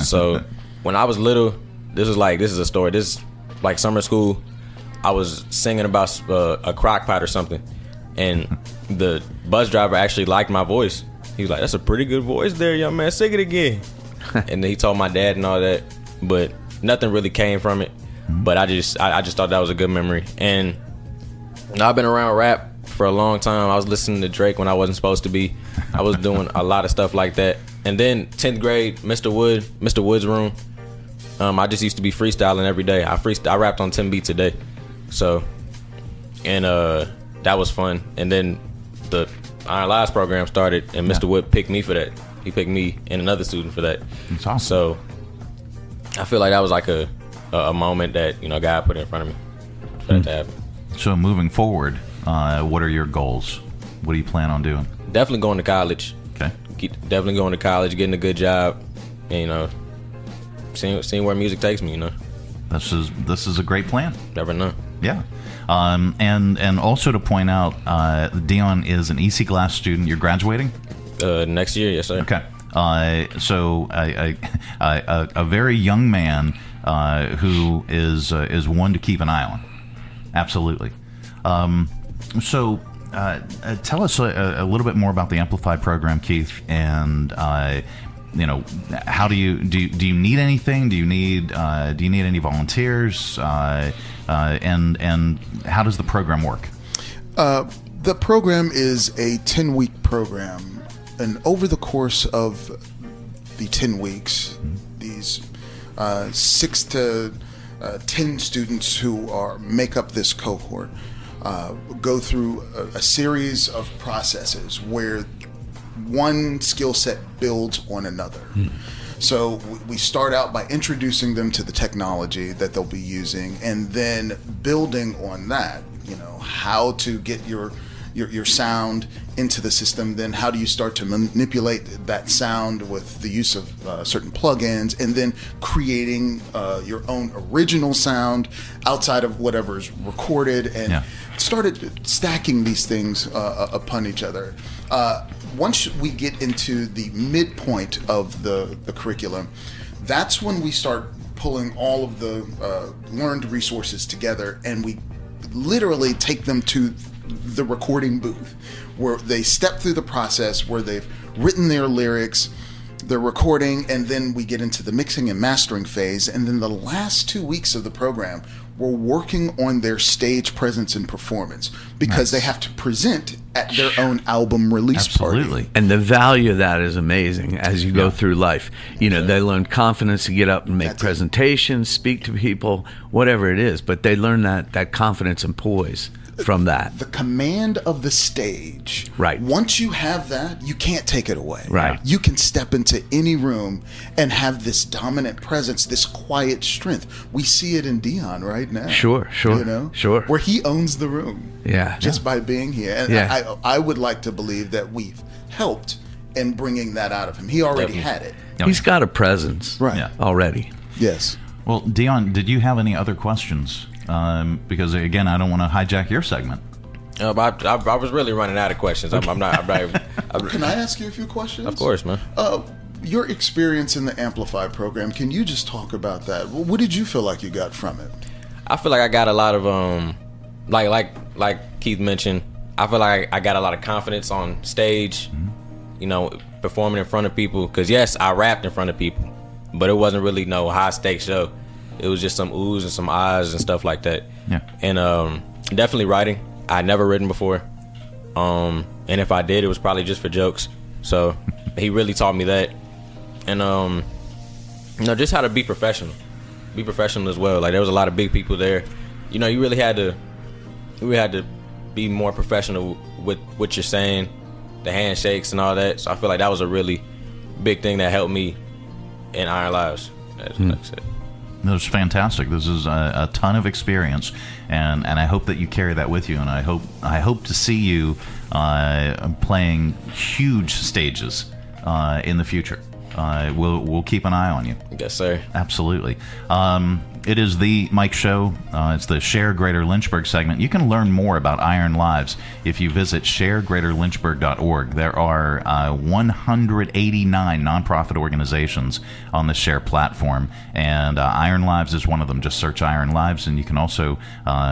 So when I was little, this is a story. This is like summer school. I was singing about a crock pot or something, and the bus driver actually liked my voice. He was like, "That's a pretty good voice there, young man. Sing it again." And then he told my dad and all that, but nothing really came from it. But I just thought that was a good memory. And I've been around rap for a long time. I was listening to Drake when I wasn't supposed to be. I was doing a lot of stuff like that. And then 10th grade, Mr. Wood's room. I just used to be freestyling every day. I rapped on 10 beats a day. So, and that was fun. And then the Iron Lives program started, and Mr. Wood picked me for that. He picked me and another student for that. That's awesome. So I feel like that was like a moment that, you know, God put in front of me for that to happen. So moving forward, what are your goals? What do you plan on doing? Definitely going to college. Okay. Definitely going to college, getting a good job, and, you know, seeing where music takes me, you know. This is a great plan. Never know. Yeah. And also to point out, Dion is an EC Glass student. You're graduating? Next year, yes, sir. Okay. So a very young man who is one to keep an eye on. Absolutely. So tell us a little bit more about the Amplify program, Keith, and you know, how do you need anything? Do you need any volunteers? And how does the program work? The program is a 10-week program, and over the course of the 10 weeks, these 6 to 10 students who make up this cohort go through a series of processes where one skill set builds on another. So we start out by introducing them to the technology that they'll be using, and then building on that, you know, how to get your sound into the system. Then how do you start to manipulate that sound with the use of certain plugins, and then creating your own original sound outside of whatever's recorded, and started stacking these things upon each other. Once we get into the midpoint of the curriculum, that's when we start pulling all of the learned resources together, and we literally take them to the recording booth where they step through the process where they've written their lyrics, the recording, and then we get into the mixing and mastering phase. And then the last 2 weeks of the program, we're working on their stage presence and performance, because they have to present at their own album release party. And the value of that is amazing as you go through life. You know, they learn confidence to get up and make presentations, speak to people, whatever it is, but they learn that confidence and poise from that. The command of the stage. Right. Once you have that, you can't take it away. Right. You can step into any room and have this dominant presence, this quiet strength. We see it in Dion right now. Sure. You know? Sure. Where he owns the room. Yeah. Just by being here. And I would like to believe that we've helped in bringing that out of him. He already had it. He's got a presence already. Yes. Well, Dion, did you have any other questions? Because again, I don't want to hijack your segment. I was really running out of questions. I'm not. Can I ask you a few questions? Of course, man. Your experience in the Amplify program, can you just talk about that? What did you feel like you got from it? I feel like I got a lot of like Keith mentioned. I feel like I got a lot of confidence on stage. You know, performing in front of people. Because yes, I rapped in front of people, but it wasn't really no high stakes show. It was just some oohs and some ahs and stuff like that. Yeah. And definitely writing. I'd never written before. And if I did, it was probably just for jokes. So he really taught me that. And you know, just how to be professional. Be professional as well. Like, there was a lot of big people there. You know, you really had to be more professional with what you're saying, the handshakes and all that. So I feel like that was a really big thing that helped me in Iron Lives. Like I said. That was fantastic. This is a ton of experience, and I hope that you carry that with you. And I hope to see you playing huge stages in the future. We'll keep an eye on you. Yes, sir. Absolutely. It is the Mike Show. It's the Share Greater Lynchburg segment. You can learn more about Iron Lives if you visit sharegreaterlynchburg.org. There are 189 nonprofit organizations on the Share platform, and Iron Lives is one of them. Just search Iron Lives, and you can also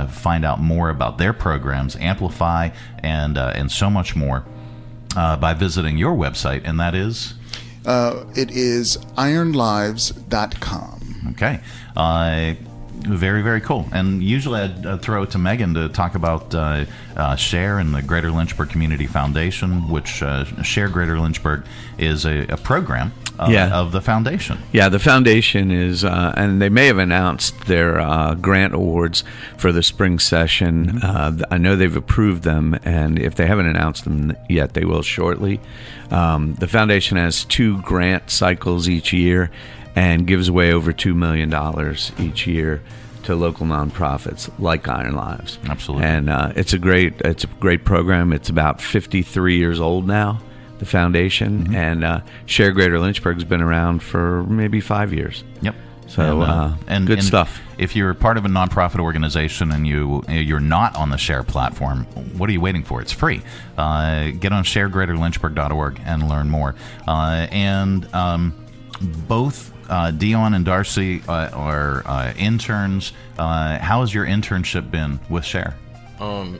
find out more about their programs, Amplify, and so much more by visiting your website, and that is? It is ironlives.com. Okay. Very, very cool. And usually I'd throw it to Megan to talk about SHARE and the Greater Lynchburg Community Foundation, which SHARE Greater Lynchburg is a program of the foundation. Yeah, the foundation is, and they may have announced their grant awards for the spring session. I know they've approved them, and if they haven't announced them yet, they will shortly. The foundation has 2 grant cycles each year and gives away over $2 million each year to local nonprofits like Iron Lives. Absolutely. And it's a great program. It's about 53 years old now, the foundation, and SHARE Greater Lynchburg's been around for maybe 5 years. Yep. So good stuff. If you're part of a nonprofit organization and you're not on the SHARE platform, what are you waiting for? It's free. Get on sharegreaterlynchburg.org and learn more. Both Dion and Darcy are interns. How has your internship been with SHARE?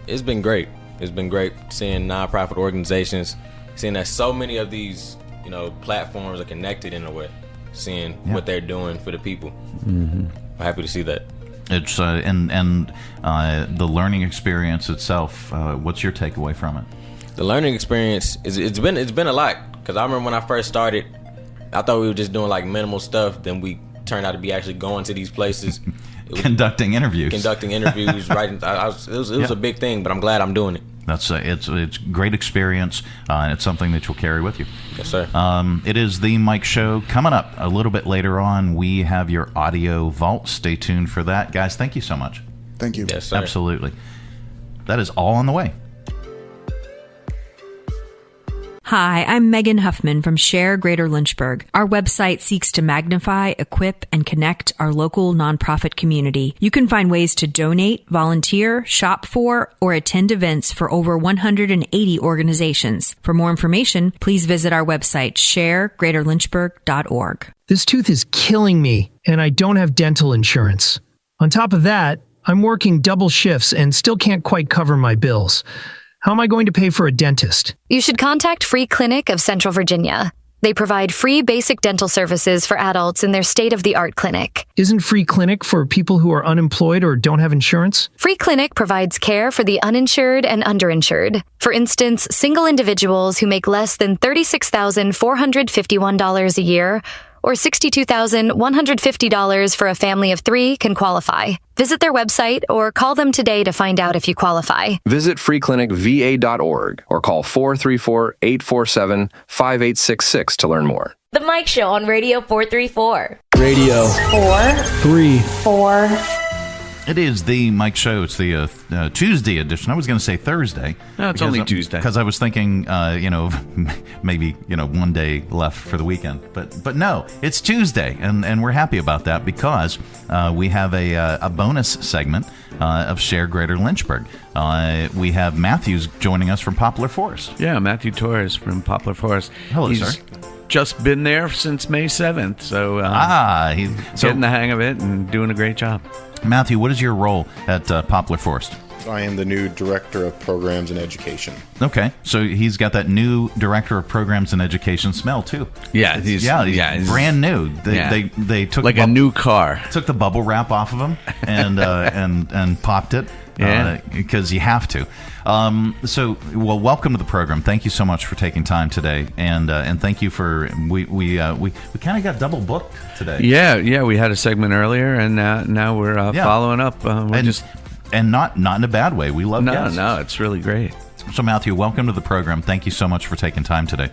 It's been great. It's been great seeing nonprofit organizations, seeing that so many of these platforms are connected in a way, seeing what they're doing for the people. I'm happy to see that. It's and the learning experience itself. What's your takeaway from it? The learning experience it's been a lot, because I remember when I first started, I thought we were just doing like minimal stuff. Then we turned out to be actually going to these places, conducting interviews, writing. It was a big thing, but I'm glad I'm doing it. That's it's great experience, and it's something that you'll carry with you. Yes, sir. It is the Mike Show. Coming up a little bit later on, we have your audio vault. Stay tuned for that, guys. Thank you so much. Thank you. Yes, sir. Absolutely. That is all on the way. Hi, I'm Megan Huffman from SHARE Greater Lynchburg. Our website seeks to magnify, equip, and connect our local nonprofit community. You can find ways to donate, volunteer, shop for, or attend events for over 180 organizations. For more information, please visit our website, sharegreaterlynchburg.org. This tooth is killing me, and I don't have dental insurance. On top of that, I'm working double shifts and still can't quite cover my bills. How am I going to pay for a dentist? You should contact Free Clinic of Central Virginia. They provide free basic dental services for adults in their state-of-the-art clinic. Isn't Free Clinic for people who are unemployed or don't have insurance? Free Clinic provides care for the uninsured and underinsured. For instance, single individuals who make less than $36,451 a year or $62,150 for a family of 3 can qualify. Visit their website or call them today to find out if you qualify. Visit freeclinicva.org or call 434-847-5866 to learn more. The Mike Show on Radio 434. Radio 434. It is the Mike Show. It's the Tuesday edition. I was going to say Thursday. No, it's only Tuesday. Because I was thinking, maybe one day left for the weekend. But no, it's Tuesday, and we're happy about that because we have a bonus segment of SHARE Greater Lynchburg. We have Matthews joining us from Poplar Forest. Yeah, Matthew Torres from Poplar Forest. Hello, He's sir. Just been there since May 7th, so he's getting the hang of it and doing a great job. Matthew, what is your role at Poplar Forest? I am the new Director of Programs and Education. Okay, so he's got that new Director of Programs and Education smell too. Yeah, he's brand new. They took like a new car. Took the bubble wrap off of him and popped it. Because you have to. Welcome to the program. Thank you so much for taking time today, and thank you for we kind of got double booked today. Yeah, we had a segment earlier, and now we're following up. And not in a bad way. We love guests. No, it's really great. So Matthew, welcome to the program. Thank you so much for taking time today.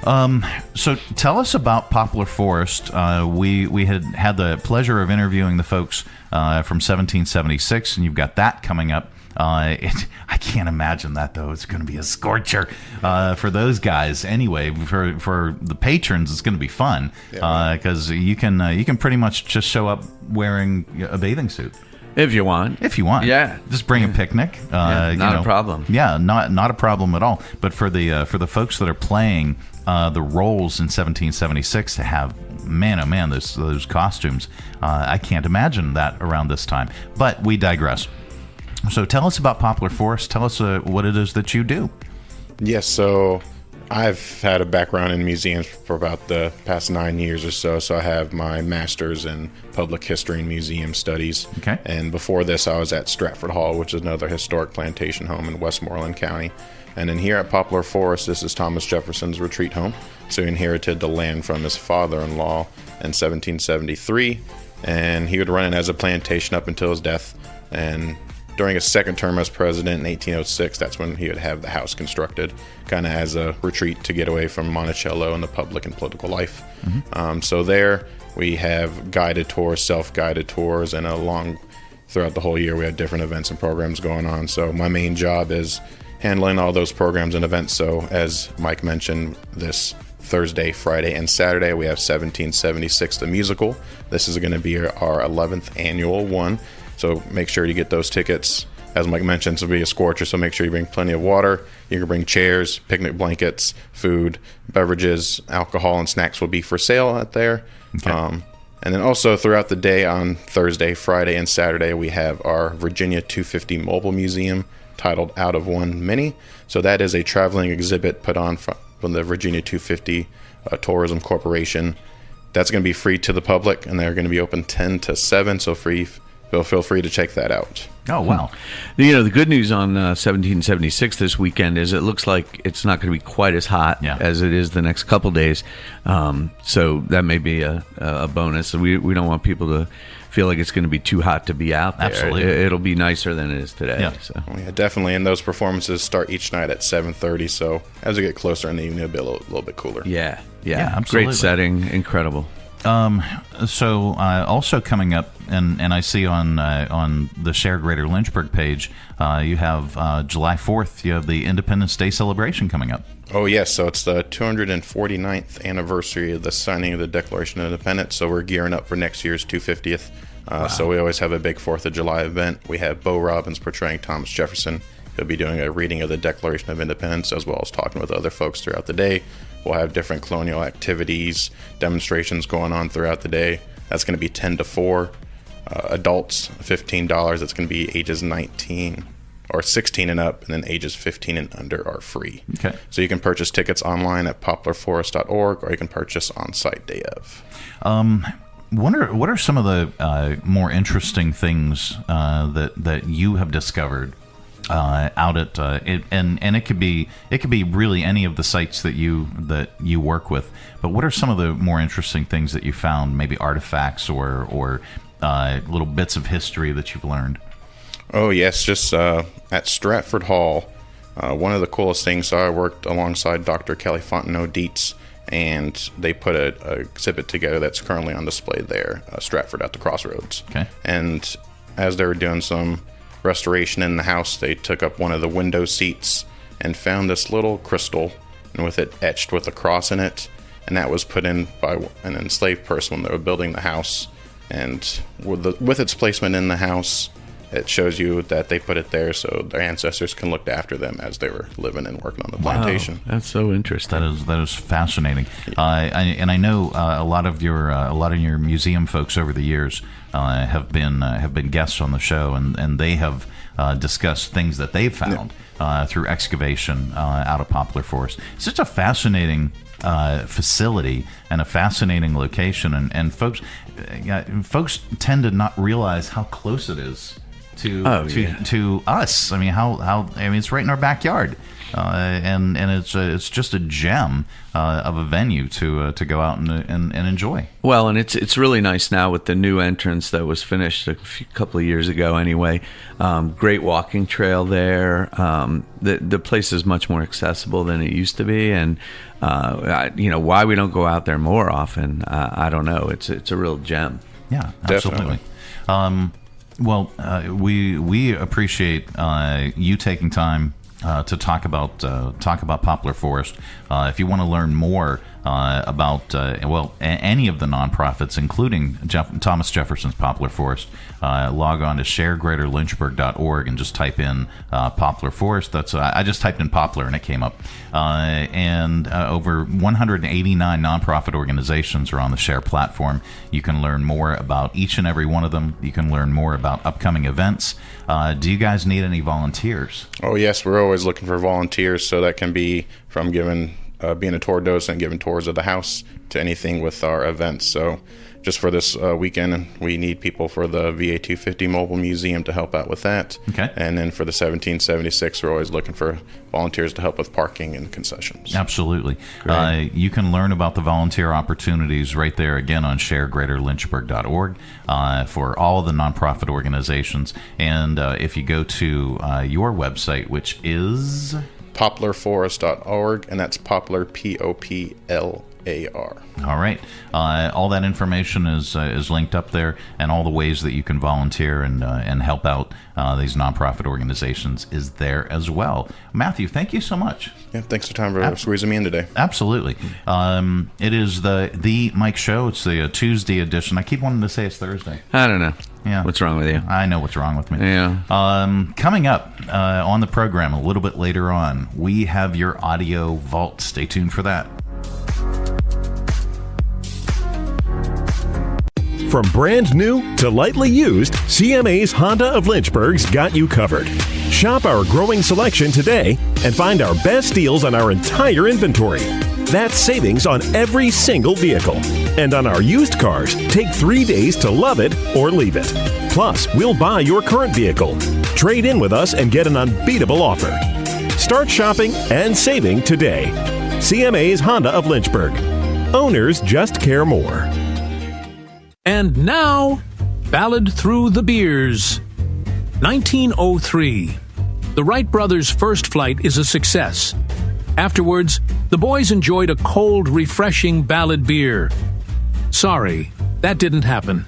So tell us about Poplar Forest. We had the pleasure of interviewing the folks from 1776, and you've got that coming up. I can't imagine that, though. It's going to be a scorcher for those guys. Anyway, for the patrons, it's going to be fun because you can pretty much just show up wearing a bathing suit. If you want. Yeah. Just bring a picnic. Not a problem. Yeah, not a problem at all. But for the folks that are playing the roles in 1776 to have, man, those costumes, I can't imagine that around this time. But we digress. So tell us about Poplar Forest. Tell us what it is that you do. Yes, so I've had a background in museums for about the past 9 years or so. So I have my master's in public history and museum studies. Okay. And before this, I was at Stratford Hall, which is another historic plantation home in Westmoreland County. And then here at Poplar Forest, this is Thomas Jefferson's retreat home. So he inherited the land from his father-in-law in 1773. And he would run it as a plantation up until his death. And during his second term as president in 1806, that's when he would have the house constructed, kind of as a retreat to get away from Monticello and the public and political life. So there we have guided tours, self-guided tours, and throughout the whole year we have different events and programs going on. So my main job is handling all those programs and events. So as Mike mentioned, this Thursday, Friday, and Saturday we have 1776 the musical. This is going to be our 11th annual one. So make sure you get those tickets. As Mike mentioned, this will be a scorcher, so make sure you bring plenty of water. You can bring chairs, picnic blankets, food, beverages, alcohol, and snacks will be for sale out there. Okay. And then also throughout the day on Thursday, Friday, and Saturday, we have our Virginia 250 Mobile Museum titled Out of One Mini. So that is a traveling exhibit put on from the Virginia 250 Tourism Corporation. That's going to be free to the public, and they're going to be open 10 to 7, so feel free to check that out. Oh, wow. The good news on 1776 this weekend is it looks like it's not going to be quite as hot as it is the next couple days. So that may be a bonus. We don't want people to feel like it's going to be too hot to be out there. Absolutely. It'll be nicer than it is today. Yeah. So. Yeah, definitely. And those performances start each night at 7:30. So as we get closer in the evening, it'll be a little bit cooler. Yeah, absolutely. Great setting, incredible. So also coming up, and I see on the Share Greater Lynchburg page, you have July 4th, you have the Independence Day celebration coming up. Oh, yes. So it's the 249th anniversary of the signing of the Declaration of Independence. So we're gearing up for next year's 250th. So we always have a big 4th of July event. We have Bo Robbins portraying Thomas Jefferson. He'll be doing a reading of the Declaration of Independence as well as talking with other folks throughout the day. We'll have different colonial activities, demonstrations going on throughout the day. That's going to be 10 to 4. Adults, $15. That's going to be ages 19 or 16 and up, and then ages 15 and under are free. Okay. So you can purchase tickets online at poplarforest.org, or you can purchase on site day of. What are some of the more interesting things that you have discovered out at and it could be really any of the sites that you work with, but what are some of the more interesting things that you found, maybe artifacts or little bits of history that you've learned? Oh yes, just at Stratford Hall, one of the coolest things. So I worked alongside Dr. Kelly Fontenot Dietz, and they put an exhibit together that's currently on display there, Stratford at the Crossroads. Okay. And as they were doing some restoration in the house, they took up one of the window seats and found this little crystal, and with it etched with a cross in it, and that was put in by an enslaved person when they were building the house. And with its placement in the house, it shows you that they put it there so their ancestors can look after them as they were living and working on the plantation. Wow, that's so interesting. That is fascinating. I know a lot of your museum folks over the years have been guests on the show, and they have discussed things that they've found through excavation out of Poplar Forest. It's such a fascinating facility and a fascinating location, and folks tend to not realize how close it is to us. I mean, it's right in our backyard, and it's just a gem of a venue to go out and enjoy. Well, and it's really nice now with the new entrance that was finished a couple of years ago. Anyway, great walking trail there. The place is much more accessible than it used to be, and why we don't go out there more often, I don't know. It's a real gem. Yeah, absolutely. We appreciate you taking time to talk about Poplar Forest. If you want to learn more about any of the nonprofits, including Thomas Jefferson's Poplar Forest, log on to sharegreaterlynchburg.org and just type in Poplar Forest. That's I just typed in Poplar and it came up. And over 189 nonprofit organizations are on the Share platform. You can learn more about each and every one of them. You can learn more about upcoming events. Do you guys need any volunteers? Oh yes, we're always looking for volunteers. So that can be from giving being a tour docent, giving tours of the house, to anything with our events. So just for this weekend, we need people for the VA 250 Mobile Museum to help out with that. Okay. And then for the 1776, we're always looking for volunteers to help with parking and concessions. Absolutely. You can learn about the volunteer opportunities right there, again, on sharegreaterlynchburg.org for all the nonprofit organizations. And if you go to your website, which is poplarforest.org, and that's Poplar, Poplar. All right. All that information is linked up there, and all the ways that you can volunteer and help out these nonprofit organizations is there as well. Matthew, thank you so much. Yeah, thanks for time for squeezing me in today. Absolutely. It is the Mike Show. It's the Tuesday edition. I keep wanting to say it's Thursday. I don't know. Yeah. What's wrong with you? I know what's wrong with me. Yeah. Coming up on the program a little bit later on, we have your audio vault. Stay tuned for that. From brand new to lightly used, CMA's Honda of Lynchburg's got you covered. Shop our growing selection today and find our best deals on our entire inventory. That's savings on every single vehicle. And on our used cars, take 3 days to love it or leave it. Plus, we'll buy your current vehicle. Trade in with us and get an unbeatable offer. Start shopping and saving today. CMA's Honda of Lynchburg. Owners just care more. And now, Ballad Through the Beers. 1903. The Wright brothers' first flight is a success. Afterwards, the boys enjoyed a cold, refreshing Ballad beer. Sorry, that didn't happen.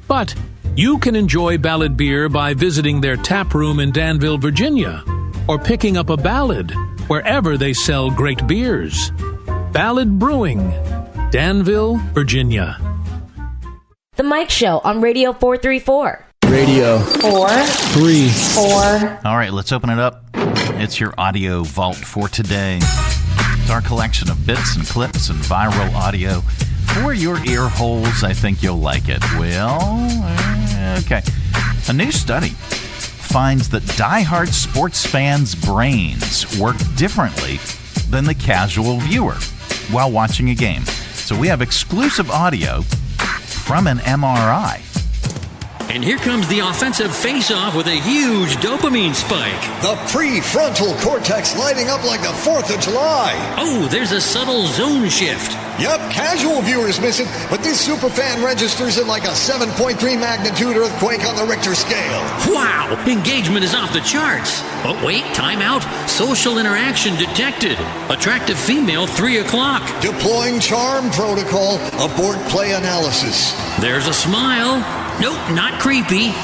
But you can enjoy Ballad beer by visiting their tap room in Danville, Virginia, or picking up a Ballad wherever they sell great beers. Ballad Brewing, Danville, Virginia. The Mike Show on Radio 434. Radio 434. All right, let's open it up. It's your audio vault for today. It's our collection of bits and clips and viral audio for your ear holes. I think you'll like it. Well, okay. A new study finds that diehard sports fans' brains work differently than the casual viewer while watching a game. So we have exclusive audio from an MRI. And here comes the offensive face-off with a huge dopamine spike. The prefrontal cortex lighting up like the 4th of July. Oh, there's a subtle zone shift. Yep, casual viewers miss it, but this superfan registers it like a 7.3 magnitude earthquake on the Richter scale. Wow, engagement is off the charts. But wait, time out. Social interaction detected. Attractive female, 3 o'clock. Deploying charm protocol, abort play analysis. There's a smile. Nope, not creepy.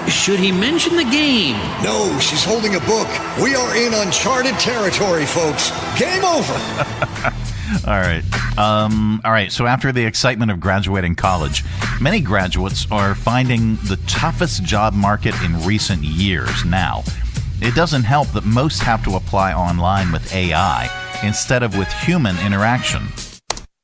Should he mention the game? No, she's holding a book. We are in uncharted territory, folks. Game over. All right. So after the excitement of graduating college, many graduates are finding the toughest job market in recent years now. It doesn't help that most have to apply online with AI instead of with human interaction.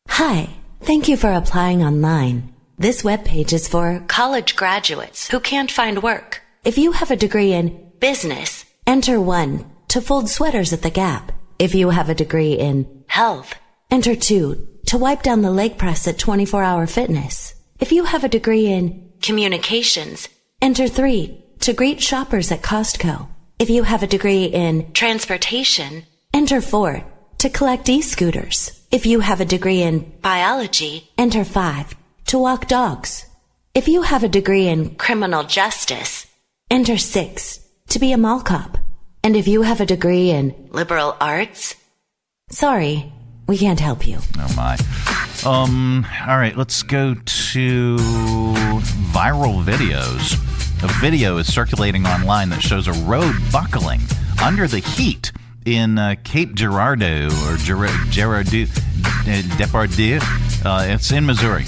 Hi, thank you for applying online. This webpage is for college graduates who can't find work. If you have a degree in business, enter 1 to fold sweaters at the Gap. If you have a degree in health, enter 2 to wipe down the leg press at 24-Hour Fitness. If you have a degree in communications, enter 3 to greet shoppers at Costco. If you have a degree in transportation, enter 4 to collect e-scooters. If you have a degree in biology, enter 5 to walk dogs. If you have a degree in criminal justice, enter 6 to be a mall cop. And if you have a degree in liberal arts, sorry, we can't help you. Oh my. All right, let's go to viral videos. A video is circulating online that shows a road buckling under the heat in Cape Girardeau or Girardeau. It's in Missouri.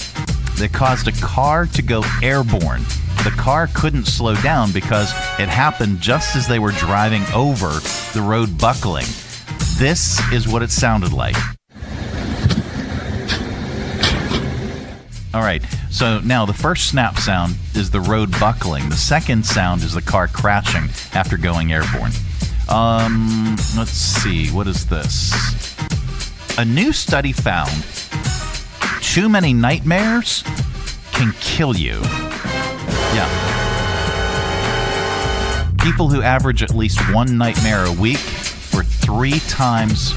That caused a car to go airborne. The car couldn't slow down because it happened just as they were driving over the road buckling. This is what it sounded like. All right, so now the first snap sound is the road buckling. The second sound is the car crashing after going airborne. Let's see, what is this? A new study found too many nightmares can kill you. Yeah. People who average at least one nightmare a week are three times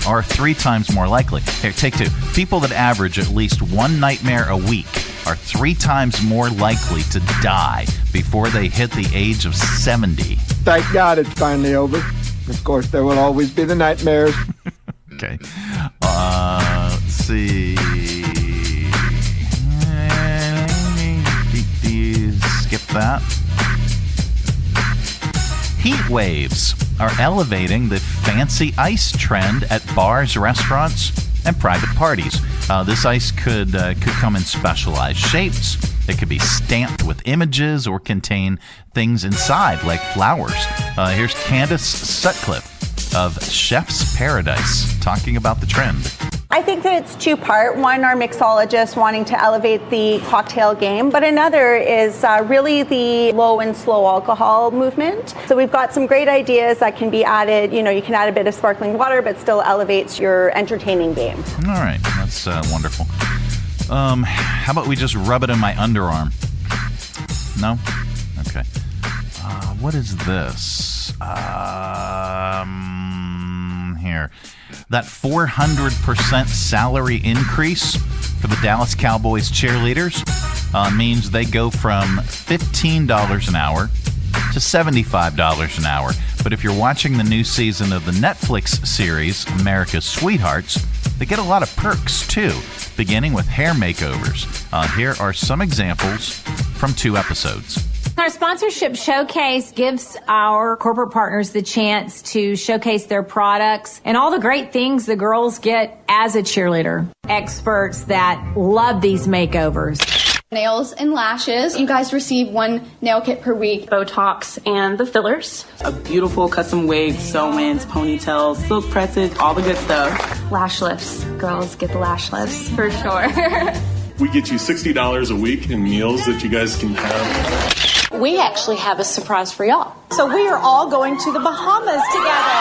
more likely. Here, take two. People that average at least one nightmare a week are 3 times more likely to die before they hit the age of 70. Thank God it's finally over. Of course, there will always be the nightmares. Okay. Let's see. Skip that. Heat waves are elevating the fancy ice trend at bars, restaurants, and private parties. This ice could come in specialized shapes. It could be stamped with images or contain things inside, like flowers. Here's Candace Sutcliffe of Chef's Paradise talking about the trend. I think that it's two-part. One, our mixologists wanting to elevate the cocktail game, but another is really the low and slow alcohol movement. So we've got some great ideas that can be added. You know, you can add a bit of sparkling water, but still elevates your entertaining game. All right, that's wonderful. How about we just rub it in my underarm? No? Okay. What is this? Here. That 400% salary increase for the Dallas Cowboys cheerleaders means they go from $15 an hour to $75 an hour. But if you're watching the new season of the Netflix series America's Sweethearts, they get a lot of perks too, beginning with hair makeovers. Here are some examples from 2 episodes. Our sponsorship showcase gives our corporate partners the chance to showcase their products and all the great things the girls get as a cheerleader. Experts that love these makeovers. Nails and lashes. You guys receive 1 nail kit per week. Botox and the fillers. A beautiful custom wig, sew-ins, ponytails, silk presses, all the good stuff. Lash lifts. Girls get the lash lifts for sure. We get you $60 a week in meals that you guys can have. We actually have a surprise for y'all. So we are all going to the Bahamas together.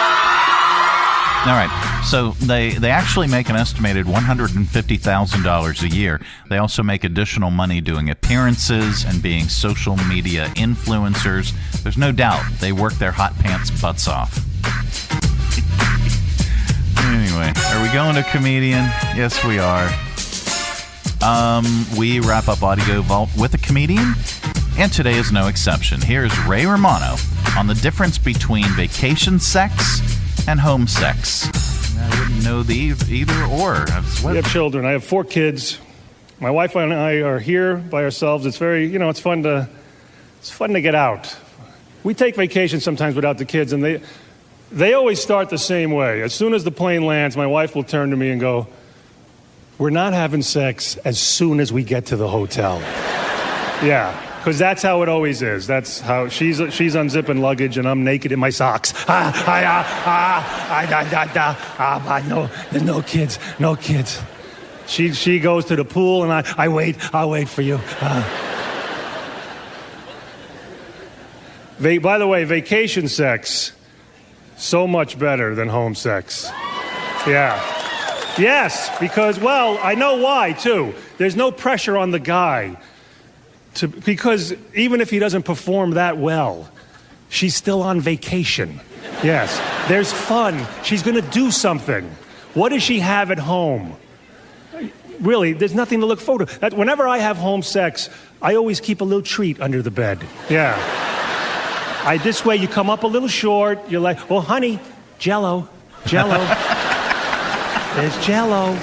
All right. So they actually make an estimated $150,000 a year. They also make additional money doing appearances and being social media influencers. There's no doubt they work their hot pants butts off. Anyway, are we going to comedian? Yes, we are. We wrap up Audio Vault with a comedian, and today is no exception. Here's Ray Romano on the difference between vacation sex and home sex. I wouldn't know the either or. We have children. I have 4 kids. My wife and I are here by ourselves. It's very, it's fun to get out. We take vacations sometimes without the kids, and they always start the same way. As soon as the plane lands, my wife will turn to me and go, "We're not having sex as soon as we get to the hotel." Yeah, because that's how it always is. That's how she's unzipping luggage and I'm naked in my socks. No, there's no kids. She goes to the pool and I wait. I'll wait for you. By the way, vacation sex, so much better than home sex. Yeah. Yes, because, well, I know why, too. There's no pressure on the guy. Because even if he doesn't perform that well, she's still on vacation. Yes, there's fun. She's going to do something. What does she have at home? Really, there's nothing to look forward to. Whenever I have home sex, I always keep a little treat under the bed. Yeah. This way you come up a little short. You're like, "Oh, honey, Jell-O. There's Jell-O."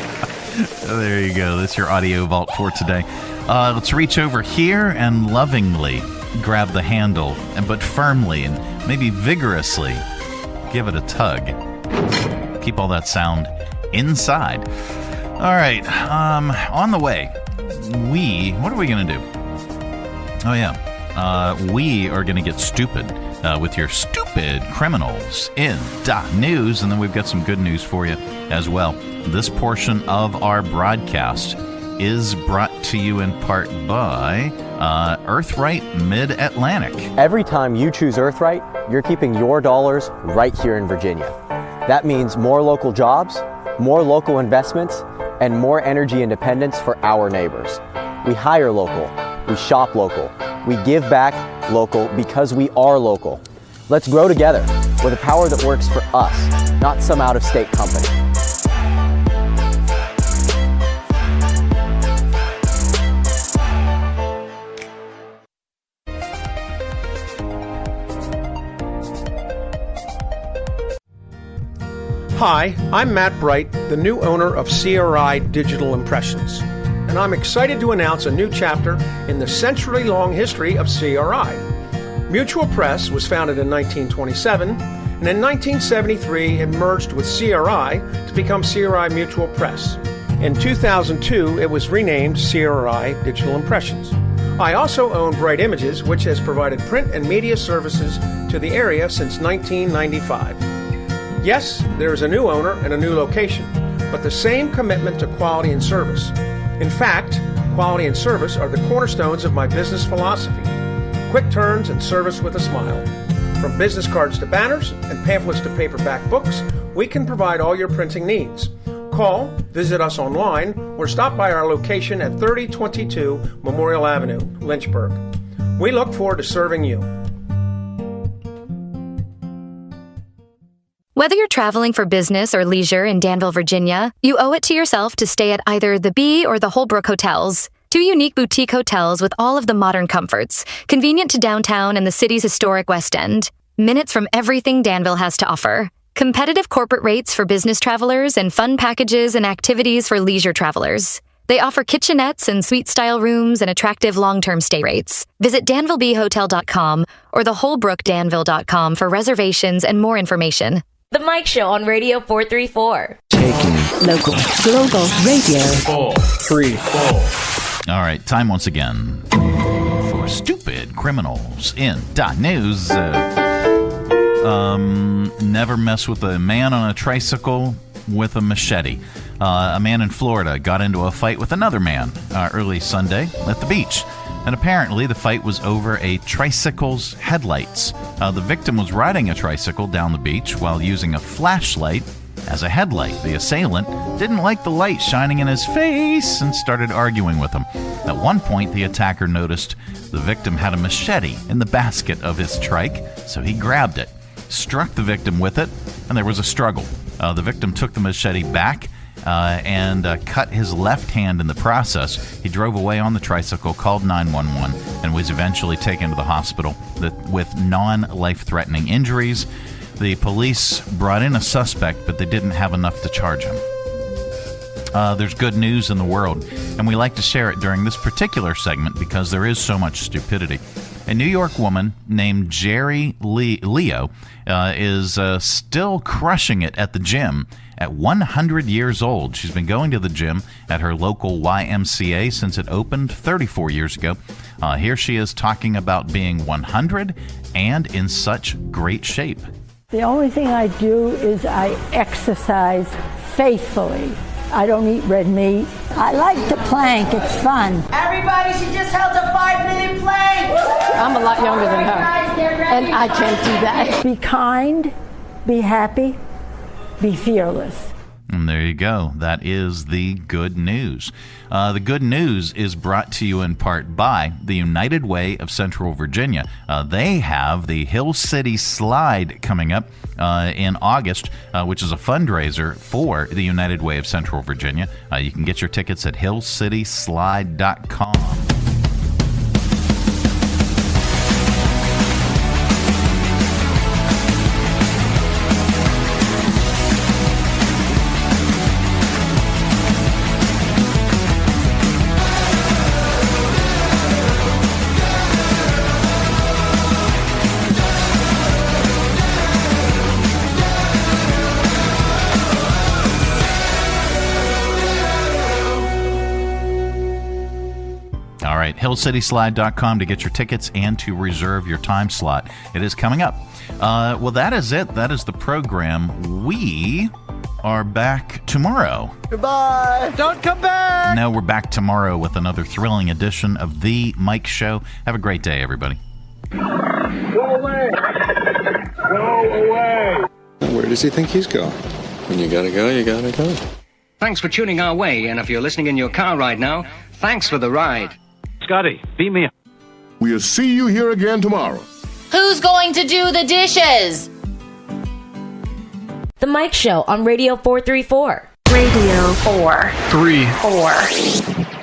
There you go. That's your Audio Vault for today. Let's reach over here and lovingly grab the handle, but firmly and maybe vigorously give it a tug. Keep all that sound inside. All right. On the way, what are we going to do? Oh, yeah. We are going to get stupid with your stupid criminals in news, and then we've got some good news for you as well. This portion of our broadcast is brought to you in part by Earthright Mid-Atlantic. Every time you choose Earthright, you're keeping your dollars right here in Virginia. That means more local jobs, more local investments, and more energy independence for our neighbors. We hire local, we shop local, we give back local because we are local. Let's grow together with a power that works for us, not some out-of-state company. Hi, I'm Matt Bright, the new owner of CRI Digital Impressions, and I'm excited to announce a new chapter in the century-long history of CRI. Mutual Press was founded in 1927, and in 1973 it merged with CRI to become CRI Mutual Press. In 2002, it was renamed CRI Digital Impressions. I also own Bright Images, which has provided print and media services to the area since 1995. Yes, there is a new owner and a new location, but the same commitment to quality and service. In fact, quality and service are the cornerstones of my business philosophy. Quick turns and service with a smile. From business cards to banners and pamphlets to paperback books, we can provide all your printing needs. Call, visit us online, or stop by our location at 3022 Memorial Avenue, Lynchburg. We look forward to serving you. Whether you're traveling for business or leisure in Danville, Virginia, you owe it to yourself to stay at either the Bee or the Holbrook Hotels. 2 unique boutique hotels with all of the modern comforts, convenient to downtown and the city's historic West End. Minutes from everything Danville has to offer. Competitive corporate rates for business travelers and fun packages and activities for leisure travelers. They offer kitchenettes and suite-style rooms and attractive long-term stay rates. Visit DanvilleBeeHotel.com or theholbrookdanville.com for reservations and more information. The Mike Show on Radio 434. Taking local, global radio. 4, 3, 4. All right, time once again for stupid criminals in .news. Never mess with a man on a tricycle with a machete. A man in Florida got into a fight with another man early Sunday at the beach. And apparently the fight was over a tricycle's headlights. The victim was riding a tricycle down the beach while using a flashlight as a headlight. The assailant didn't like the light shining in his face and started arguing with him. At one point, the attacker noticed the victim had a machete in the basket of his trike, so he grabbed it, struck the victim with it, and there was a struggle. The victim took the machete back and cut his left hand in the process. He drove away on the tricycle, called 911, and was eventually taken to the hospital with non-life-threatening injuries. The police brought in a suspect, but they didn't have enough to charge him. There's good news in the world, and we like to share it during this particular segment because there is so much stupidity. A New York woman named Jerry Leo is still crushing it at the gym at 100 years old. She's been going to the gym at her local YMCA since it opened 34 years ago. Here she is talking about being 100 and in such great shape. The only thing I do is I exercise faithfully. I don't eat red meat. I like to plank. It's fun. Everybody, she just held a 5-minute plank. I'm a lot younger than her, and I can't do that. Be kind, be happy, be fearless. And there you go. That is the good news. The good news is brought to you in part by the United Way of Central Virginia. They have the Hill City Slide coming up in August, which is a fundraiser for the United Way of Central Virginia. You can get your tickets at hillcityslide.com. hillcityslide.com to get your tickets and to reserve your time slot. It is coming up. Well, that is it. That is the program. We are back tomorrow. Goodbye. Don't come back. No, we're back tomorrow with another thrilling edition of The Mike Show. Have a great day, everybody. Go away. Go away. Where does he think he's going? When you gotta go, you gotta go. Thanks for tuning our way, and if you're listening in your car right now, thanks for the ride. Scotty, beat me up. We'll see you here again tomorrow. Who's going to do the dishes? The Mike Show on Radio 434. Radio 434.